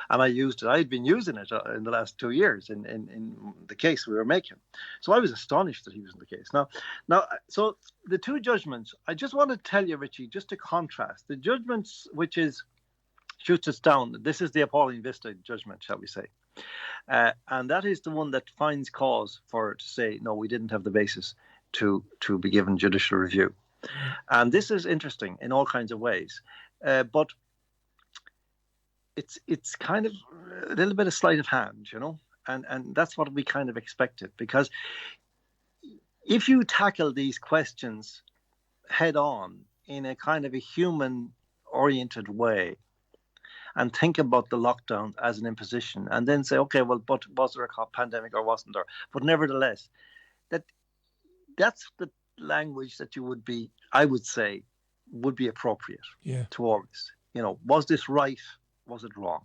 And I used it. I had been using it in the last 2 years in the case we were making. So I was astonished that he was in the case. Now, so the 2 judgments, I just want to tell you, Richie, just to contrast, the judgments which shoots us down. This is the appalling vista judgment, shall we say. And that is the one that finds cause to say, no, we didn't have the basis to be given judicial review. And this is interesting in all kinds of ways. But it's kind of a little bit of sleight of hand, and that's what we kind of expected, because if you tackle these questions head on in a kind of a human oriented way and think about the lockdown as an imposition and then say, okay, well, but was there a pandemic or wasn't there? But nevertheless, that's the language that I would say would be appropriate to always, was this right? Was it wrong?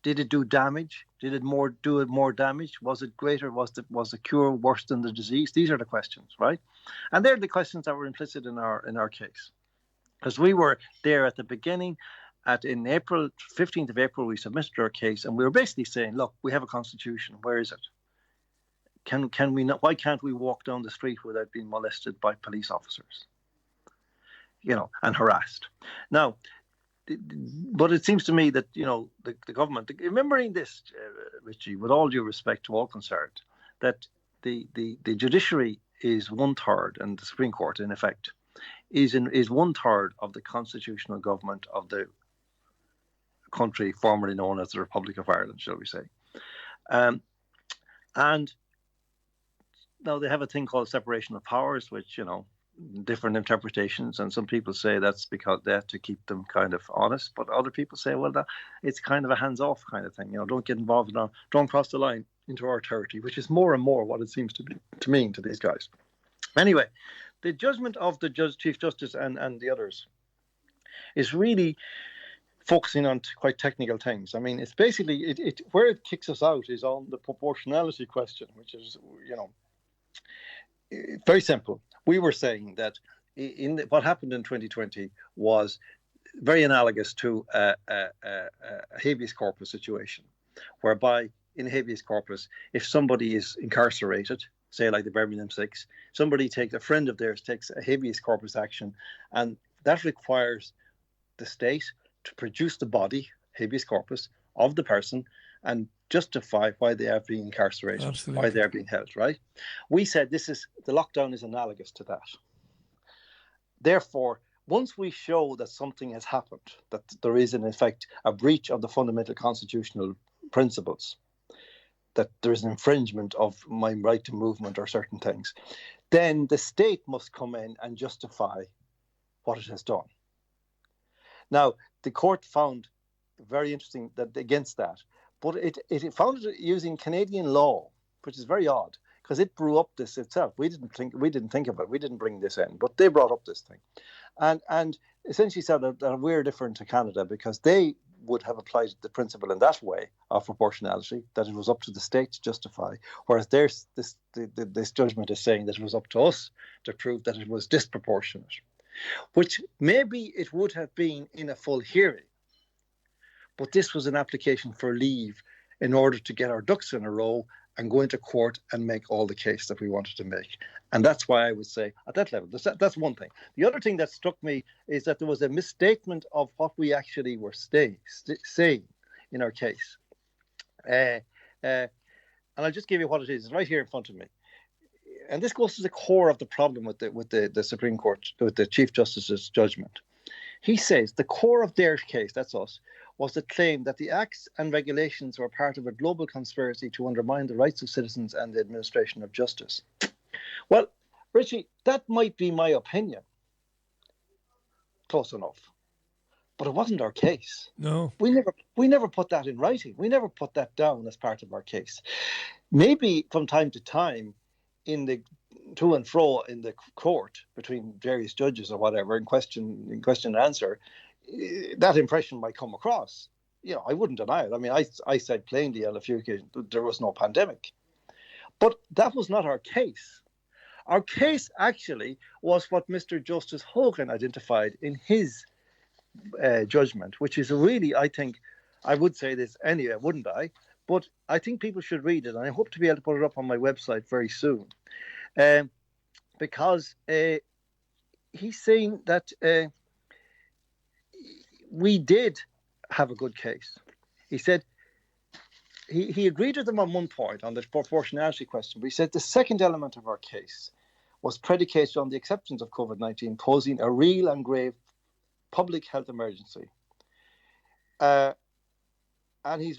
Did it do damage? Did it do more damage? Was it greater? Was the cure worse than the disease? These are the questions, right? And they're the questions that were implicit in our case, because we were there at the beginning. In April, 15th of April, we submitted our case, and we were basically saying, look, we have a constitution. Where is it? Can we not? Why can't we walk down the street without being molested by police officers? And harassed. Now. But it seems to me that, the government, remembering this, Richie, with all due respect to all concerned, that the judiciary is 1/3, and the Supreme Court, in effect, is 1/3 of the constitutional government of the country formerly known as the Republic of Ireland, shall we say. And now they have a thing called separation of powers, which, different interpretations, and some people say that's because they have to keep them kind of honest, but other people say, well, it's kind of a hands-off kind of thing. Don't get involved don't cross the line into our territory, which is more and more what it seems to mean to these guys. Anyway, the judgment of the Chief Justice and the others is really focusing on quite technical things. I mean, it's basically where it kicks us out is on the proportionality question, which is very simple. We were saying that what happened in 2020 was very analogous to a habeas corpus situation, whereby in habeas corpus, if somebody is incarcerated say like the Birmingham Six, a friend of theirs takes a habeas corpus action, and that requires the state to produce the body, habeas corpus, of the person and justify why they are being incarcerated, Absolutely. why they are being held, right? We said the lockdown is analogous to that. Therefore, once we show that something has happened, that there is in effect a breach of the fundamental constitutional principles, that there is an infringement of my right to movement or certain things, then the state must come in and justify what it has done. Now, the court found very interesting that against that, but it found it using Canadian law, which is very odd because it blew up this itself. We didn't think of it. We didn't bring this in, but they brought up this thing, and essentially said that we're different to Canada because they would have applied the principle in that way of proportionality, that it was up to the state to justify, whereas this judgment is saying that it was up to us to prove that it was disproportionate, which maybe it would have been in a full hearing, but this was an application for leave in order to get our ducks in a row and go into court and make all the case that we wanted to make. And that's why I would say at that level, that's one thing. The other thing that struck me is that there was a misstatement of what we actually were saying in our case. And I'll just give you what it is. It's right here in front of me. And this goes to the core of the problem with the Supreme Court, with the Chief Justice's judgment. He says the core of their case, that's us, was the claim that the acts and regulations were part of a global conspiracy to undermine the rights of citizens and the administration of justice. Well, Richie, that might be my opinion. Close enough. But it wasn't our case. No. We never put that in writing. We never put that down as part of our case. Maybe from time to time in the to and fro in the court between various judges or whatever in question and answer, that impression might come across. You know, I wouldn't deny it. I mean, I said plainly on a few occasions that there was no pandemic. But that was not our case. Our case actually was what Mr. Justice Hogan identified in his judgment, which is really, I think, I would say this anyway, wouldn't I? But I think people should read it, and I hope to be able to put it up on my website very soon. Because he's saying that we did have a good case. He said he agreed with them on one point on the proportionality question, but he said the second element of our case was predicated on the acceptance of COVID-19 posing a real and grave public health emergency. And he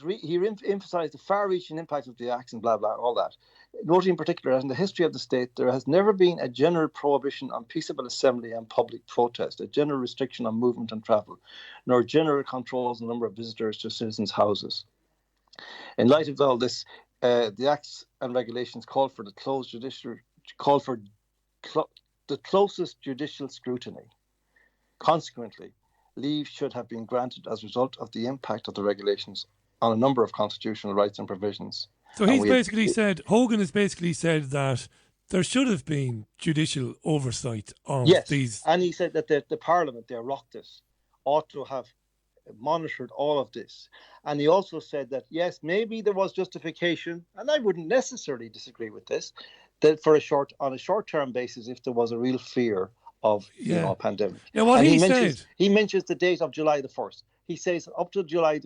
emphasised the far-reaching impact of the acts and blah, blah, all that. Noting in particular that in the history of the state, there has never been a general prohibition on peaceable assembly and public protest, a general restriction on movement and travel, nor general controls on the number of visitors to citizens' houses. In light of all this, the acts and regulations call for the closest judicial scrutiny. Consequently, leave should have been granted as a result of the impact of the regulations on a number of constitutional rights and provisions. So Hogan has basically said that there should have been judicial oversight on these. And he said that the Parliament, the Oireachtas, ought to have monitored all of this. And he also said that, yes, maybe there was justification, and I wouldn't necessarily disagree with this, that on a short-term basis, if there was a real fear of a pandemic. Now, what he mentions the date of July the 1st. He says up to July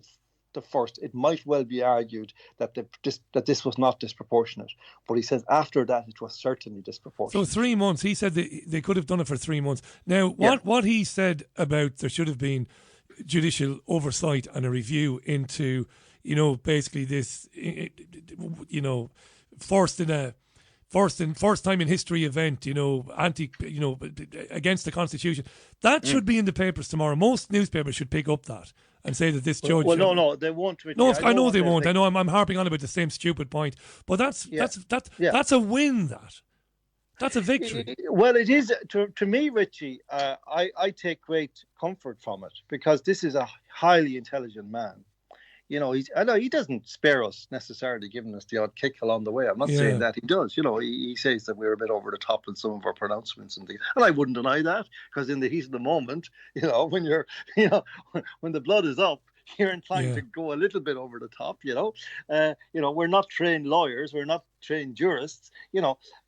the 1st, it might well be argued that this was not disproportionate. But he says after that, it was certainly disproportionate. So 3 months. He said they could have done it for 3 months. Now, what he said about there should have been judicial oversight and a review into, basically this, first time in history event, against the Constitution. That should be in the papers tomorrow. Most newspapers should pick up that and say that this judge. Well, no, they won't. No, I know they won't. I know I'm harping on about the same stupid point, but that's a win. That's a victory. Well, it is to me, Richie. I take great comfort from it because this is a highly intelligent man. I know he doesn't spare us necessarily, giving us the odd kick along the way. I'm not saying that he does. He says that we're a bit over the top in some of our pronouncements and things, and I wouldn't deny that because in the heat of the moment, when you're, when the blood is up, you're inclined to go a little bit over the top, we're not trained lawyers, we're not trained jurists,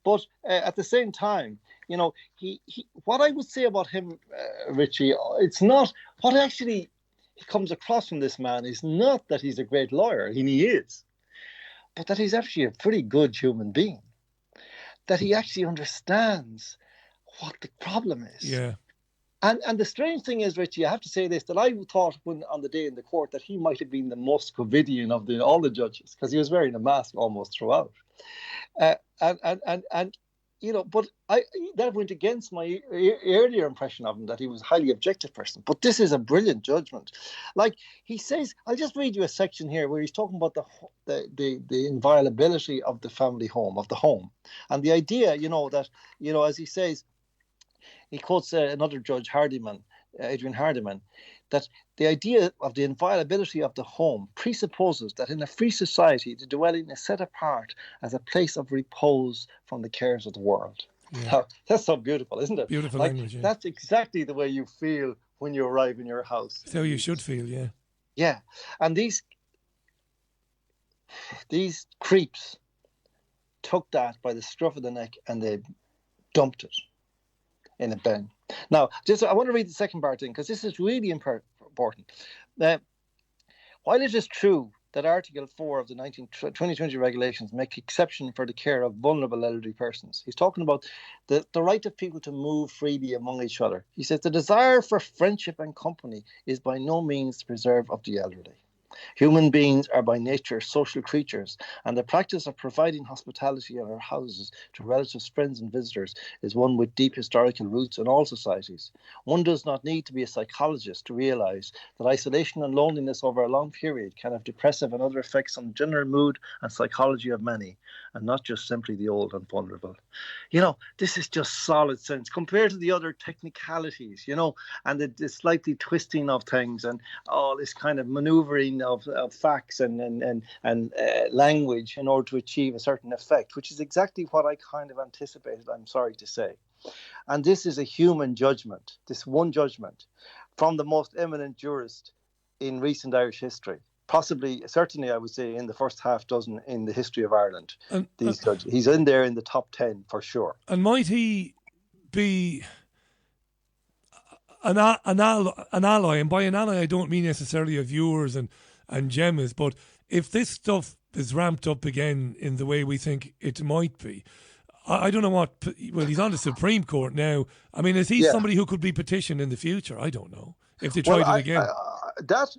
but at the same time, he what I would say about him, Richie, it's not what actually comes across from this man is not that he's a great lawyer, and he is, but that he's actually a pretty good human being, that he actually understands what the problem is. Yeah. And the strange thing is, Richie, I have to say this, that I thought when on the day in the court that he might have been the most Covidian of all the judges, because he was wearing a mask almost throughout. But that went against my earlier impression of him, that he was a highly objective person. But this is a brilliant judgment. Like he says, I'll just read you a section here where he's talking about the inviolability of the family home, of the home. And the idea, that, as he says, he quotes another judge, Adrian Hardiman, that the idea of the inviolability of the home presupposes that in a free society, the dwelling is set apart as a place of repose from the cares of the world. Yeah. Now, that's so beautiful, isn't it? Beautiful language, yeah. That's exactly the way you feel when you arrive in your house. That's how you should feel, yeah. Yeah. And these creeps took that by the scruff of the neck and they dumped it in a bin. Now, I want to read the second part in, because this is really important. While it is true that Article 4 of the 2020 regulations make exception for the care of vulnerable elderly persons, he's talking about the right of people to move freely among each other. He says the desire for friendship and company is by no means the preserve of the elderly. Human beings are by nature social creatures, and the practice of providing hospitality in our houses to relatives, friends and visitors is one with deep historical roots in all societies. One does not need to be a psychologist to realise that isolation and loneliness over a long period can have depressive and other effects on the general mood and psychology of many, and not just simply the old and vulnerable. This is just solid sense compared to the other technicalities, and the slightly twisting of things and all this kind of manoeuvring of facts and language in order to achieve a certain effect, which is exactly what I kind of anticipated, I'm sorry to say. And this is a human judgment, this one judgment from the most eminent jurist in recent Irish history. Certainly, I would say in the first half dozen in the history of Ireland. These judges, he's in there in the top 10 for sure. And might he be an ally? And by an ally, I don't mean necessarily of yours and Gemma's, but if this stuff is ramped up again in the way we think it might be, I don't know well, he's on the Supreme Court now. I mean, is he somebody who could be petitioned in the future? I don't know. If they tried it again. That's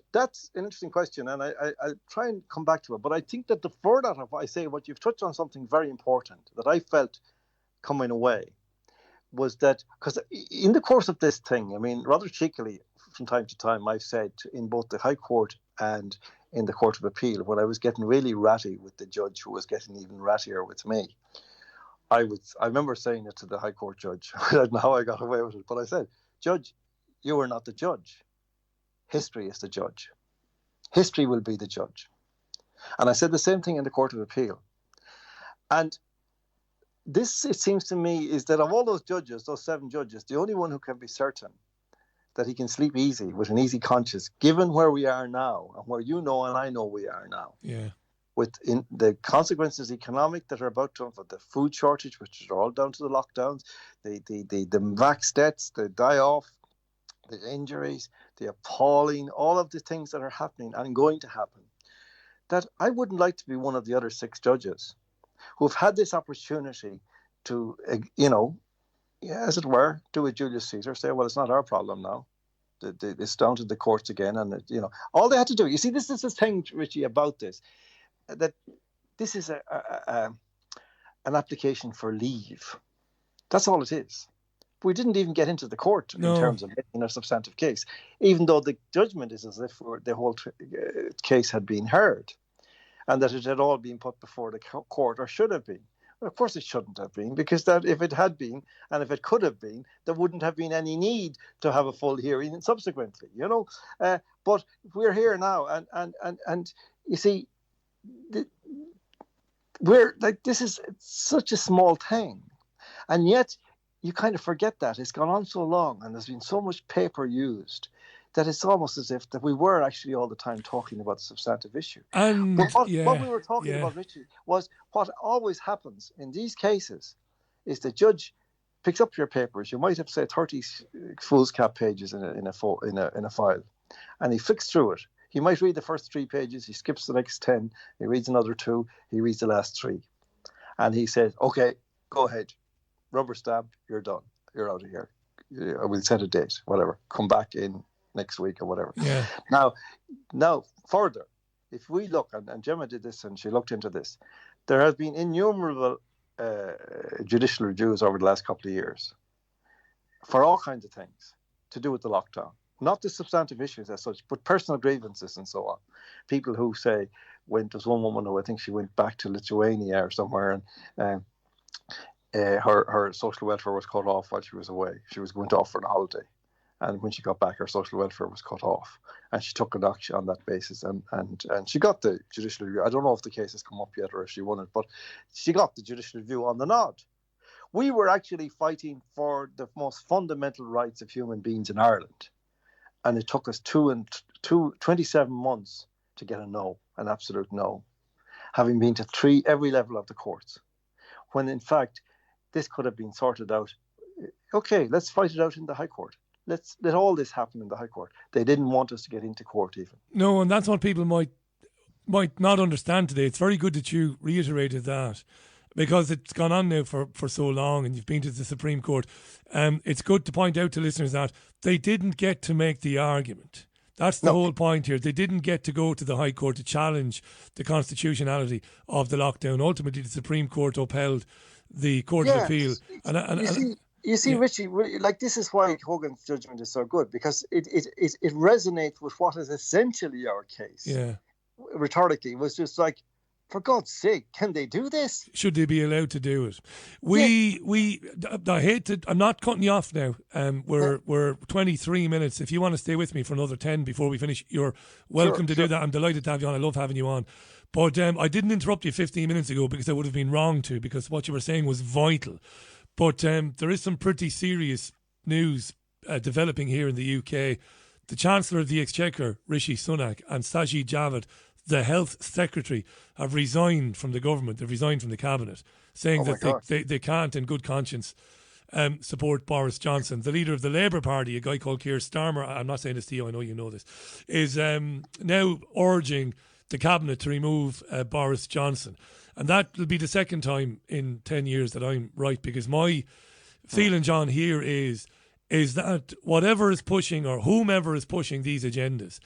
an interesting question, and I'll try and come back to it. But I think that the further of what I say, what you've touched on something very important that I felt coming away was that, because in the course of this thing, I mean, rather cheekily, from time to time, I've said in both the High Court and in the Court of Appeal, when I was getting really ratty with the judge who was getting even rattier with me, I remember saying it to the High Court judge. I don't know how I got away with it, but I said, Judge, you are not the judge. History is the judge. History will be the judge. And I said the same thing in the Court of Appeal. And this, it seems to me, is that of all those judges, those 7 judges, the only one who can be certain that he can sleep easy with an easy conscience, given where we are now and where you know and I know we are now. Yeah. With the consequences economic that are about to unfold, the food shortage, which are all down to the lockdowns, the vax deaths, the die-off, the injuries, the appalling, all of the things that are happening and going to happen, that I wouldn't like to be one of the other 6 judges who have had this opportunity to, as it were, do a Julius Caesar, say, well, it's not our problem now. It's down to the courts again. And, all they had to do, you see, this is the thing, Richie, about this, that this is an application for leave. That's all it is. We didn't even get into the court in terms of making a substantive case, even though the judgment is as if the whole case had been heard and that it had all been put before the court, or should have been. Well, of course it shouldn't have been, because that if it had been and if it could have been, there wouldn't have been any need to have a full hearing subsequently, But we're here now, and you see, we're like, this is such a small thing, and yet you kind of forget that it's gone on so long and there's been so much paper used that it's almost as if that we were actually all the time talking about the substantive issue. And But what we were talking about, Richie, was what always happens in these cases is the judge picks up your papers. You might have, say, 30 foolscap pages in a file, and he flicks through it. He might read the first 3 pages, he skips the next 10, he reads another 2, he reads the last 3. And he says, okay, go ahead, rubber stamp, you're done, you're out of here. We'll set a date, whatever, come back in next week or whatever. Yeah. Now further, if we look, and Gemma did this and she looked into this, there have been innumerable judicial reviews over the last couple of years for all kinds of things to do with the lockdown. Not the substantive issues as such, but personal grievances and so on. People who say, there's one woman who I think she went back to Lithuania or somewhere, and her social welfare was cut off while she was away. She was going off for a holiday, and when she got back, her social welfare was cut off, and she took an action on that basis, and she got the judicial review. I don't know if the case has come up yet or if she won it, but she got the judicial review on the nod. We were actually fighting for the most fundamental rights of human beings in Ireland. And it took us 27 months to get a no, an absolute no, having been to every level of the courts. When in fact, this could have been sorted out. Okay, let's fight it out in the High Court. Let all this happen in the High Court. They didn't want us to get into court even. No, and that's what people might not understand today. It's very good that you reiterated that, because it's gone on now for so long and you've been to the Supreme Court. It's good to point out to listeners that they didn't get to make the argument. That's the whole point here. They didn't get to go to the High Court to challenge the constitutionality of the lockdown. Ultimately, the Supreme Court upheld the Court of Appeal. You see, Richie, like, this is why Hogan's judgment is so good, because it resonates with what is essentially our case. Yeah. Rhetorically, it was just like, for God's sake, can they do this? Should they be allowed to do it? I hate to. I'm not cutting you off now. We're 23 minutes. If you want to stay with me for another 10 before we finish, you're welcome to do that. I'm delighted to have you on. I love having you on. But I didn't interrupt you 15 minutes ago because I would have been wrong to, because what you were saying was vital. But there is some pretty serious news developing here in the UK. The Chancellor of the Exchequer, Rishi Sunak, and Sajid Javid, the Health Secretary, have resigned from the government. They've resigned from the cabinet, saying that they can't, in good conscience, support Boris Johnson. The leader of the Labour Party, a guy called Keir Starmer, I'm not saying this to you, I know you know this, is now urging the cabinet to remove Boris Johnson. And that will be the second time in 10 years that I'm right, because my feeling, John, here is that whatever is pushing, or whomever is pushing these agendas,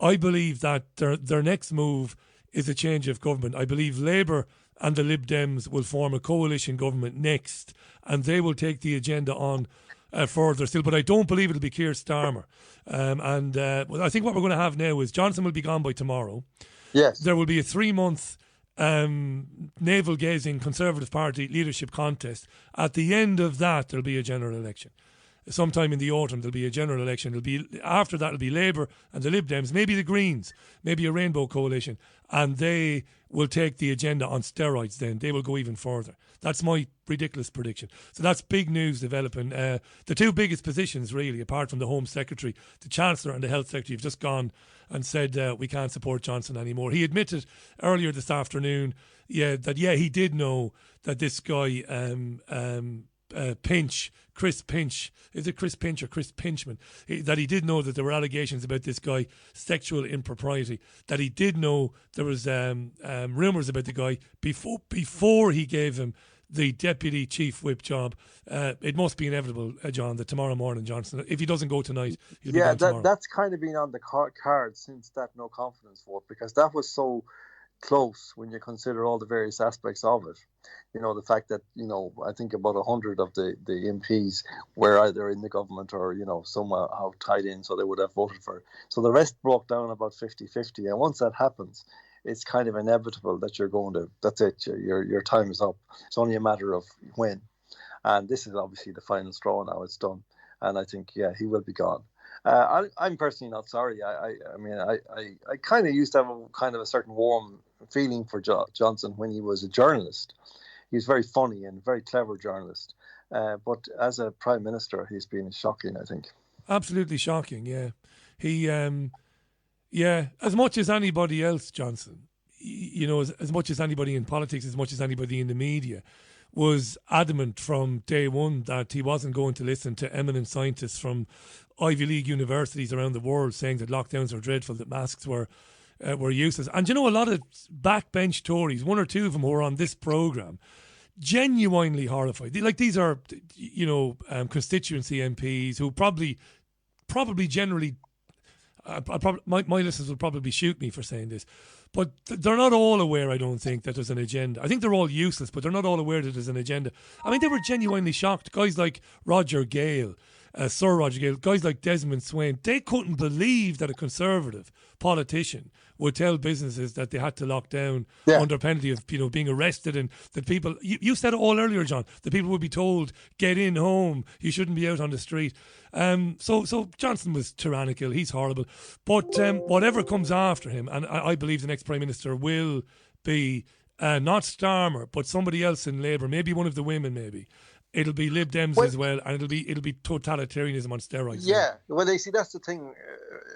I believe that their next move is a change of government. I believe Labour and the Lib Dems will form a coalition government next, and they will take the agenda on further still. But I don't believe it'll be Keir Starmer. I think what we're going to have now is Johnson will be gone by tomorrow. Yes. There will be a 3-month navel-gazing Conservative Party leadership contest. At the end of that, there'll be a general election. Sometime in the autumn, there'll be a general election. After that, it'll be Labour and the Lib Dems, maybe the Greens, maybe a rainbow coalition, and they will take the agenda on steroids then. They will go even further. That's my ridiculous prediction. So that's big news developing. The two biggest positions, really, apart from the Home Secretary, the Chancellor and the Health Secretary, have just gone and said we can't support Johnson anymore. He admitted earlier this afternoon that he did know that this guy, Chris Pinch, is it Chris Pinch or Chris Pinchman? That he did know that there were allegations about this guy, sexual impropriety. That he did know there was rumours about the guy before he gave him the deputy chief whip job. It must be inevitable, John, that tomorrow morning Johnson, if he doesn't go tonight, he'll be gone tomorrow. That's kind of been on the card since that no confidence vote, because that was so close when you consider all the various aspects of it. You know, the fact that, I think about 100 of the MPs were either in the government or, somehow tied in, so they would have voted for it. So the rest broke down about 50-50. And once that happens, it's kind of inevitable that that's it, your time is up. It's only a matter of when. And this is obviously the final straw now, it's done. And I think, he will be gone. I'm personally not sorry. I kind of used to have a certain warm feeling for Johnson when he was a journalist. He was very funny and very clever journalist. But as a Prime Minister, he's been shocking, I think. Absolutely shocking, yeah. Yeah, as much as anybody else, Johnson, as much as anybody in politics, as much as anybody in the media, was adamant from day one that he wasn't going to listen to eminent scientists from Ivy League universities around the world saying that lockdowns are dreadful, that masks were useless. And a lot of backbench Tories, one or two of them who are on this programme, genuinely horrified. These are, constituency MPs who probably generally, my listeners will probably shoot me for saying this, but they're not all aware, I don't think, that there's an agenda. I think they're all useless, but they're not all aware that there's an agenda. I mean, they were genuinely shocked. Guys like Roger Gale, Sir Roger Gale, guys like Desmond Swain, they couldn't believe that a Conservative politician would tell businesses that they had to lock down under penalty of being arrested, and that people, you said it all earlier, John, that people would be told, get in home, you shouldn't be out on the street. So Johnson was tyrannical, he's horrible, but whatever comes after him, and I believe the next Prime Minister will be not Starmer, but somebody else in Labour, maybe one of the women, maybe. It'll be Lib Dems as well, and it'll be totalitarianism on steroids. Yeah, well, they see that's the thing,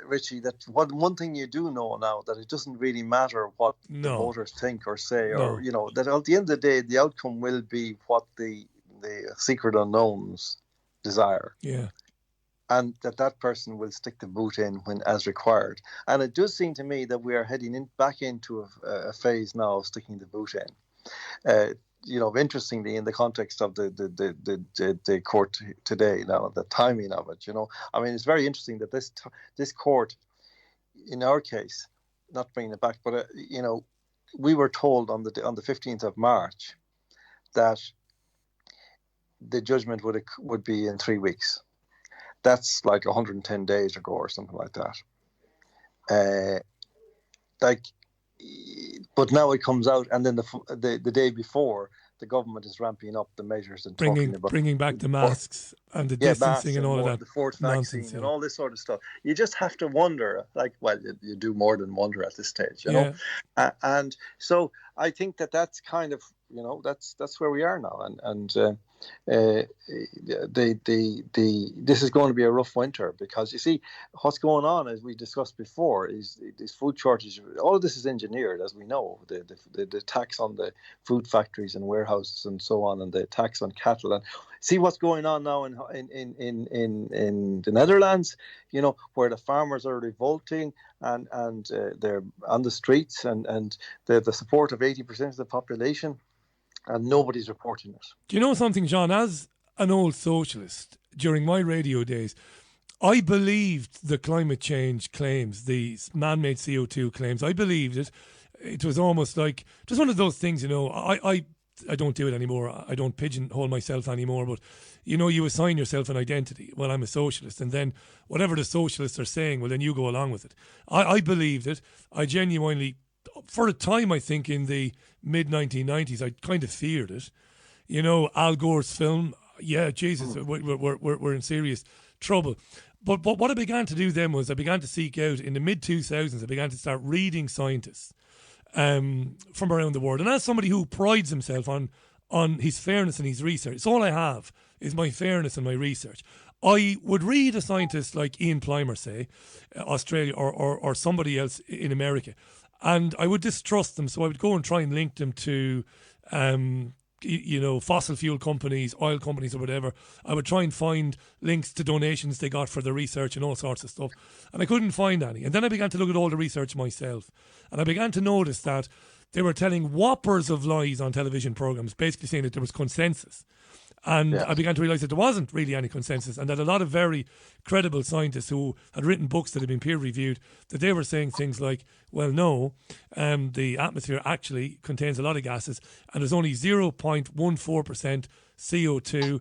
Richie. That one thing you do know now, that it doesn't really matter what the voters think or say, or that at the end of the day, the outcome will be what the secret unknowns desire. Yeah, and that person will stick the boot in when as required. And it does seem to me that we are heading back into a phase now of sticking the boot in. Interestingly, in the context of the court today, now the timing of it, I mean, it's very interesting that this court, in our case, not bringing it back, but we were told on the 15th of March that the judgment would be in 3 weeks. That's like 110 days ago or something like that. But now it comes out, and then the day before, the government is ramping up the measures and bringing back the masks and the distancing and all of that, the fourth vaccine and all this sort of stuff. You just have to wonder, you do more than wonder at this stage, you know. And so I think that's kind of, that's where we are now, and this is going to be a rough winter, because you see what's going on, as we discussed before, is this food shortage. All of this is engineered, as we know. The tax on the food factories and warehouses and so on, and the tax on cattle. And see what's going on now in the Netherlands, where the farmers are revolting and they're on the streets, and the support of 80% of the population. And nobody's reporting it. Do you know something, John? As an old socialist, during my radio days, I believed the climate change claims, the man-made CO2 claims. I believed it. It was almost like just one of those things, I don't do it anymore. I don't pigeonhole myself anymore. But, you assign yourself an identity. Well, I'm a socialist. And then whatever the socialists are saying, well, then you go along with it. I believed it. I genuinely... For a time, I think in the mid-1990s, I kind of feared it. Al Gore's film, Jesus, we're in serious trouble. But what I began to do then was I began to seek out, in the mid-2000s, I began to start reading scientists from around the world. And as somebody who prides himself on his fairness and his research, it's all I have is my fairness and my research. I would read a scientist like Ian Plimer, say, Australia, or somebody else in America, and I would distrust them, so I would go and try and link them to, fossil fuel companies, oil companies or whatever. I would try and find links to donations they got for their research and all sorts of stuff. And I couldn't find any. And then I began to look at all the research myself. And I began to notice that they were telling whoppers of lies on television programs, basically saying that there was consensus. And I began to realise that there wasn't really any consensus, and that a lot of very credible scientists who had written books that had been peer-reviewed, that they were saying things like, well, no, the atmosphere actually contains a lot of gases, and there's only 0.14% CO2.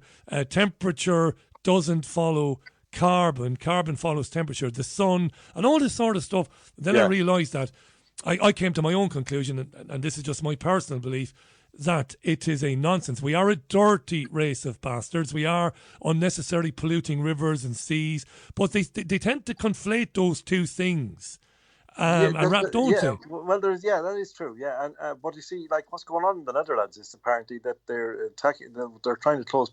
Temperature doesn't follow carbon. Carbon follows temperature, the sun, and all this sort of stuff. Then I realised that I came to my own conclusion, and this is just my personal belief, that it is a nonsense. We are a dirty race of bastards. We are unnecessarily polluting rivers and seas. But they tend to conflate those two things. Don't they? Well, that is true. Yeah, and but you see, like what's going on in the Netherlands is apparently that they're trying to close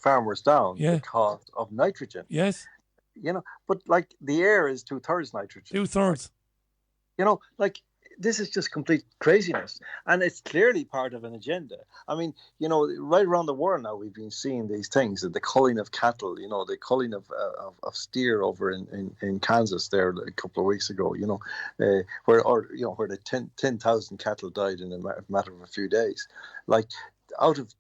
farmers down because of nitrogen. Yes. but like the air is 2/3 nitrogen. 2/3. Like this is just complete craziness, and it's clearly part of an agenda. I mean, right around the world now we've been seeing these things, the culling of cattle, the culling of steer over in Kansas there a couple of weeks ago, where the 10,000 cattle died in a matter of a few days, like out of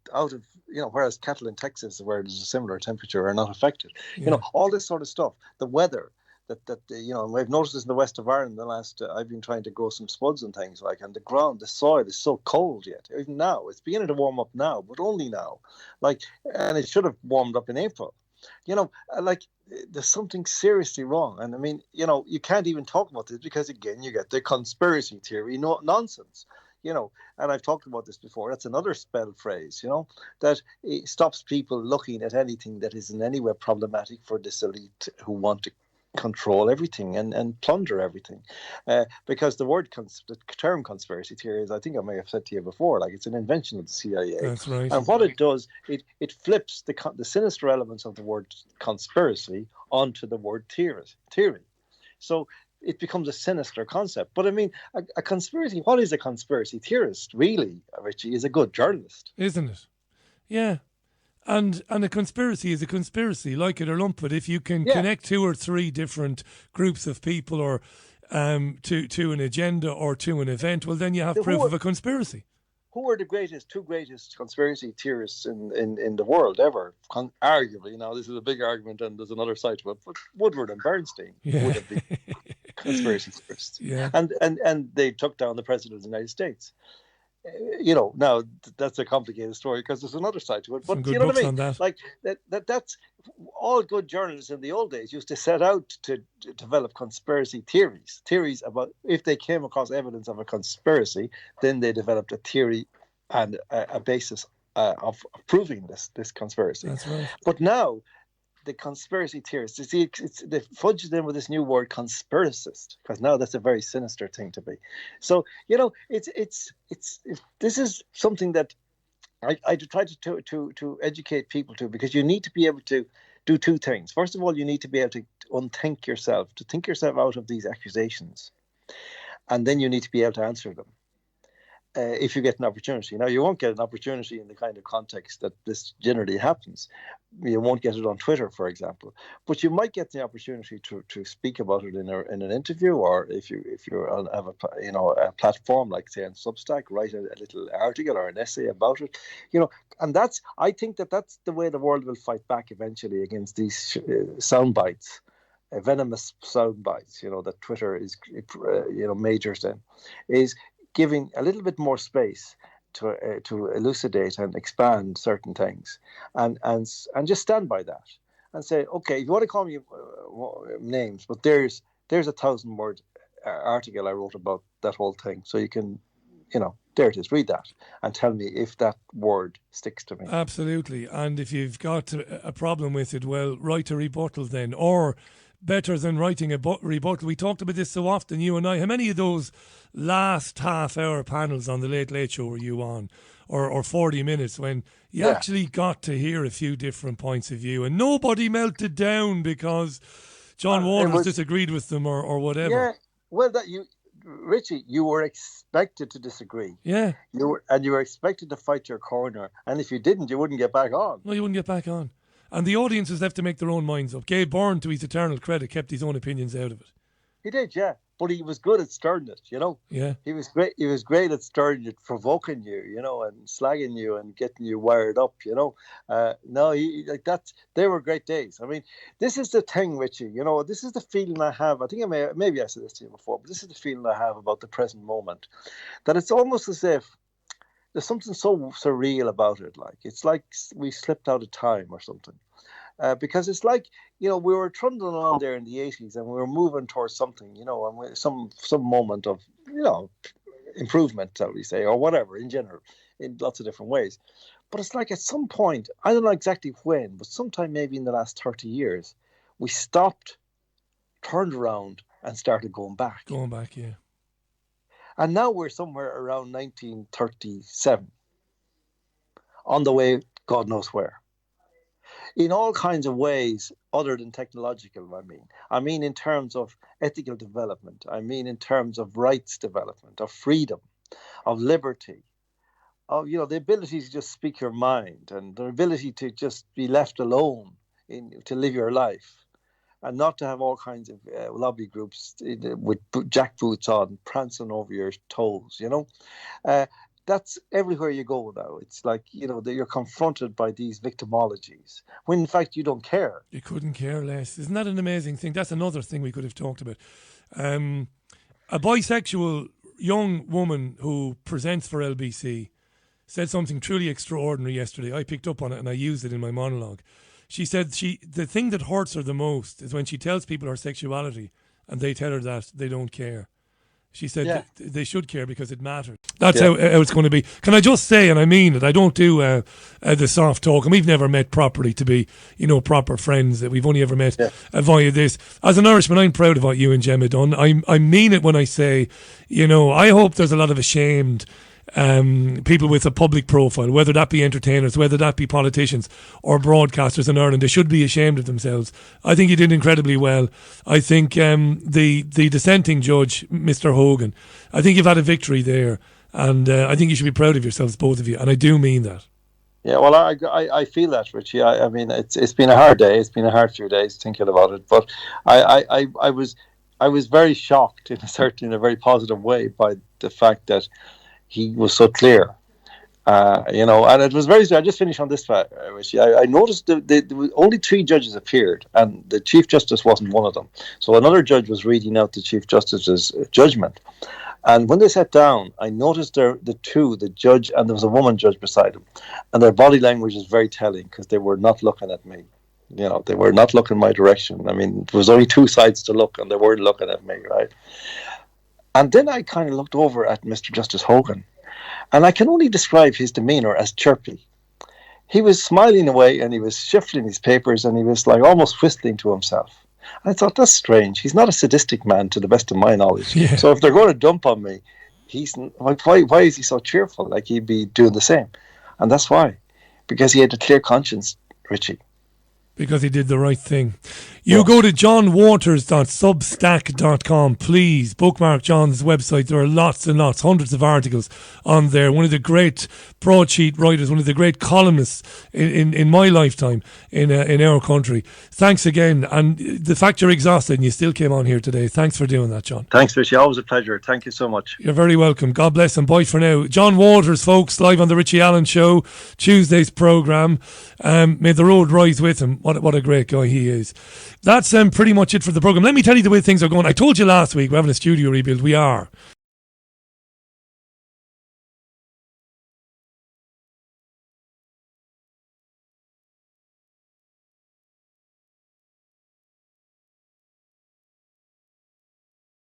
whereas cattle in Texas, where there's a similar temperature, are not affected. Yeah. All this sort of stuff, the weather. That I've noticed this in the west of Ireland. I've been trying to grow some spuds and things like, and the soil is so cold yet. Even now, it's beginning to warm up now, but only now. And it should have warmed up in April. Like there's something seriously wrong. And I mean, you can't even talk about this because again, you get the conspiracy theory nonsense. And I've talked about this before. That's another spell phrase, that it stops people looking at anything that is in any way problematic for this elite who want to control everything and plunder everything, because the term conspiracy theory is, I think I may have said to you before, like it's an invention of the CIA. That's right. And what it does, it flips the sinister elements of the word conspiracy onto the word theory. So it becomes a sinister concept. But I mean, a conspiracy. What is a conspiracy theorist? Really, Richie, is a good journalist, isn't it? Yeah. And a conspiracy is a conspiracy, like it or lump it. If you can connect 2 or 3 different groups of people or to an agenda or to an event, well, then you have proof of a conspiracy. Who are the two greatest conspiracy theorists in the world ever? Arguably, now this is a big argument and there's another side to it, but Woodward and Bernstein would have been conspiracy theorists. Yeah. And they took down the President of the United States. Now that's a complicated story because there's another side to it. But you know what I mean? Like that's all good journalists in the old days used to set out to develop conspiracy theories about, if they came across evidence of a conspiracy, then they developed a theory and a basis of proving this conspiracy. That's right. But now the conspiracy theorists, they fudged in with this new word, conspiracist, because now that's a very sinister thing to be. So this is something that I try to educate people to, because you need to be able to do 2 things. First of all, you need to be able to unthink yourself, to think yourself out of these accusations, and then you need to be able to answer them. If you get an opportunity. Now, you won't get an opportunity in the kind of context that this generally happens. You won't get it on Twitter, for example, but you might get the opportunity to speak about it in an interview, or if you have a platform like, say, on Substack, write a little article or an essay about it, and I think that's the way the world will fight back eventually against these sound bites. Venomous sound bites, that Twitter is, majors in, is giving a little bit more space to elucidate and expand certain things, and just stand by that and say, okay, if you want to call me names, but there's a 1,000-word article I wrote about that whole thing, so you can, there it is, read that and tell me if that word sticks to me. Absolutely. And if you've got a problem with it, well, write a rebuttal then, or better than writing a rebuttal. We talked about this so often, you and I. How many of those last half-hour panels on the Late Late Show were you on? Or 40 minutes, when you actually got to hear a few different points of view and nobody melted down because John Waters disagreed with them or whatever. Yeah, well, Richie, you were expected to disagree. Yeah. You were expected to fight your corner. And if you didn't, you wouldn't get back on. No, you wouldn't get back on. And the audience was left to make their own minds up. Gabe Byrne, to his eternal credit, kept his own opinions out of it. He did, yeah. But he was good at stirring it, Yeah. He was great. He was great at stirring it, provoking you, and slagging you and getting you wired up, they were great days. I mean, this is the thing, Richie. This is the feeling I have. I think maybe I said this to you before, but this is the feeling I have about the present moment. That it's almost as if there's something so surreal about it. Like, it's like we slipped out of time or something. Because it's like, we were trundling on there in the 80s and we were moving towards something, and some moment of, improvement, shall we say, or whatever in general, in lots of different ways. But it's like at some point, I don't know exactly when, but sometime maybe in the last 30 years, we stopped, turned around and started going back. Going back, yeah. And now we're somewhere around 1937, on the way God knows where. in all kinds of ways other than technological. I mean in terms of ethical development. I mean in terms of rights development, of freedom, of liberty, of the ability to just speak your mind, and the ability to just be left alone to live your life, and not to have all kinds of lobby groups with jackboots on, prancing over your toes. That's everywhere you go now. It's like, that you're confronted by these victimologies, when in fact you don't care. You couldn't care less. Isn't that an amazing thing? That's another thing we could have talked about. A bisexual young woman who presents for LBC said something truly extraordinary yesterday. I picked up on it and I used it in my monologue. She said the thing that hurts her the most is when she tells people her sexuality and they tell her that they don't care. She said they should care because it matters. That's how it's going to be. Can I just say, and I mean it, I don't do the soft talk, and we've never met properly to be, proper friends. We've only ever met via this. As an Irishman, I'm proud of what you and Gemma done. I mean it when I say, I hope there's a lot of ashamed people with a public profile, whether that be entertainers, whether that be politicians or broadcasters in Ireland. They should be ashamed of themselves. I think you did incredibly well. I think the dissenting judge, Mr. Hogan, I think you've had a victory there, and I think you should be proud of yourselves, both of you, and I do mean that. Yeah, well, I feel that, Richie. I mean, it's been a hard day. It's been a hard few days thinking about it, but I was very shocked in a very positive way by the fact that he was so clear, and it was very. I just finished on this fact, Richie. I noticed there were only 3 judges appeared, and the Chief Justice wasn't one of them. So another judge was reading out the Chief Justice's judgment, and when they sat down, I noticed the judge, and there was a woman judge beside him, and their body language was very telling because they were not looking at me. They were not looking my direction. I mean, there was only 2 sides to look, and they weren't looking at me, right? And then I kind of looked over at Mr. Justice Hogan, and I can only describe his demeanour as chirpy. He was smiling away, and he was shuffling his papers, and he was like almost whistling to himself. And I thought, that's strange. He's not a sadistic man, to the best of my knowledge. Yeah. So if they're going to dump on me, he's like, why is he so cheerful? Like he'd be doing the same. And that's why. Because he had a clear conscience, Richie. Because he did the right thing. You go to johnwaters.substack.com. Please bookmark John's website. There are lots and lots, hundreds of articles on there. One of the great broadsheet writers, one of the great columnists in my lifetime in our country. Thanks again. And the fact you're exhausted and you still came on here today, thanks for doing that, John. Thanks, Richie. Always a pleasure. Thank you so much. You're very welcome. God bless and bye for now. John Waters, folks, live on the Richie Allen Show, Tuesday's programme. May the road rise with him. What a great guy he is. That's pretty much it for the programme. Let me tell you the way things are going. I told you last week we're having a studio rebuild. We are.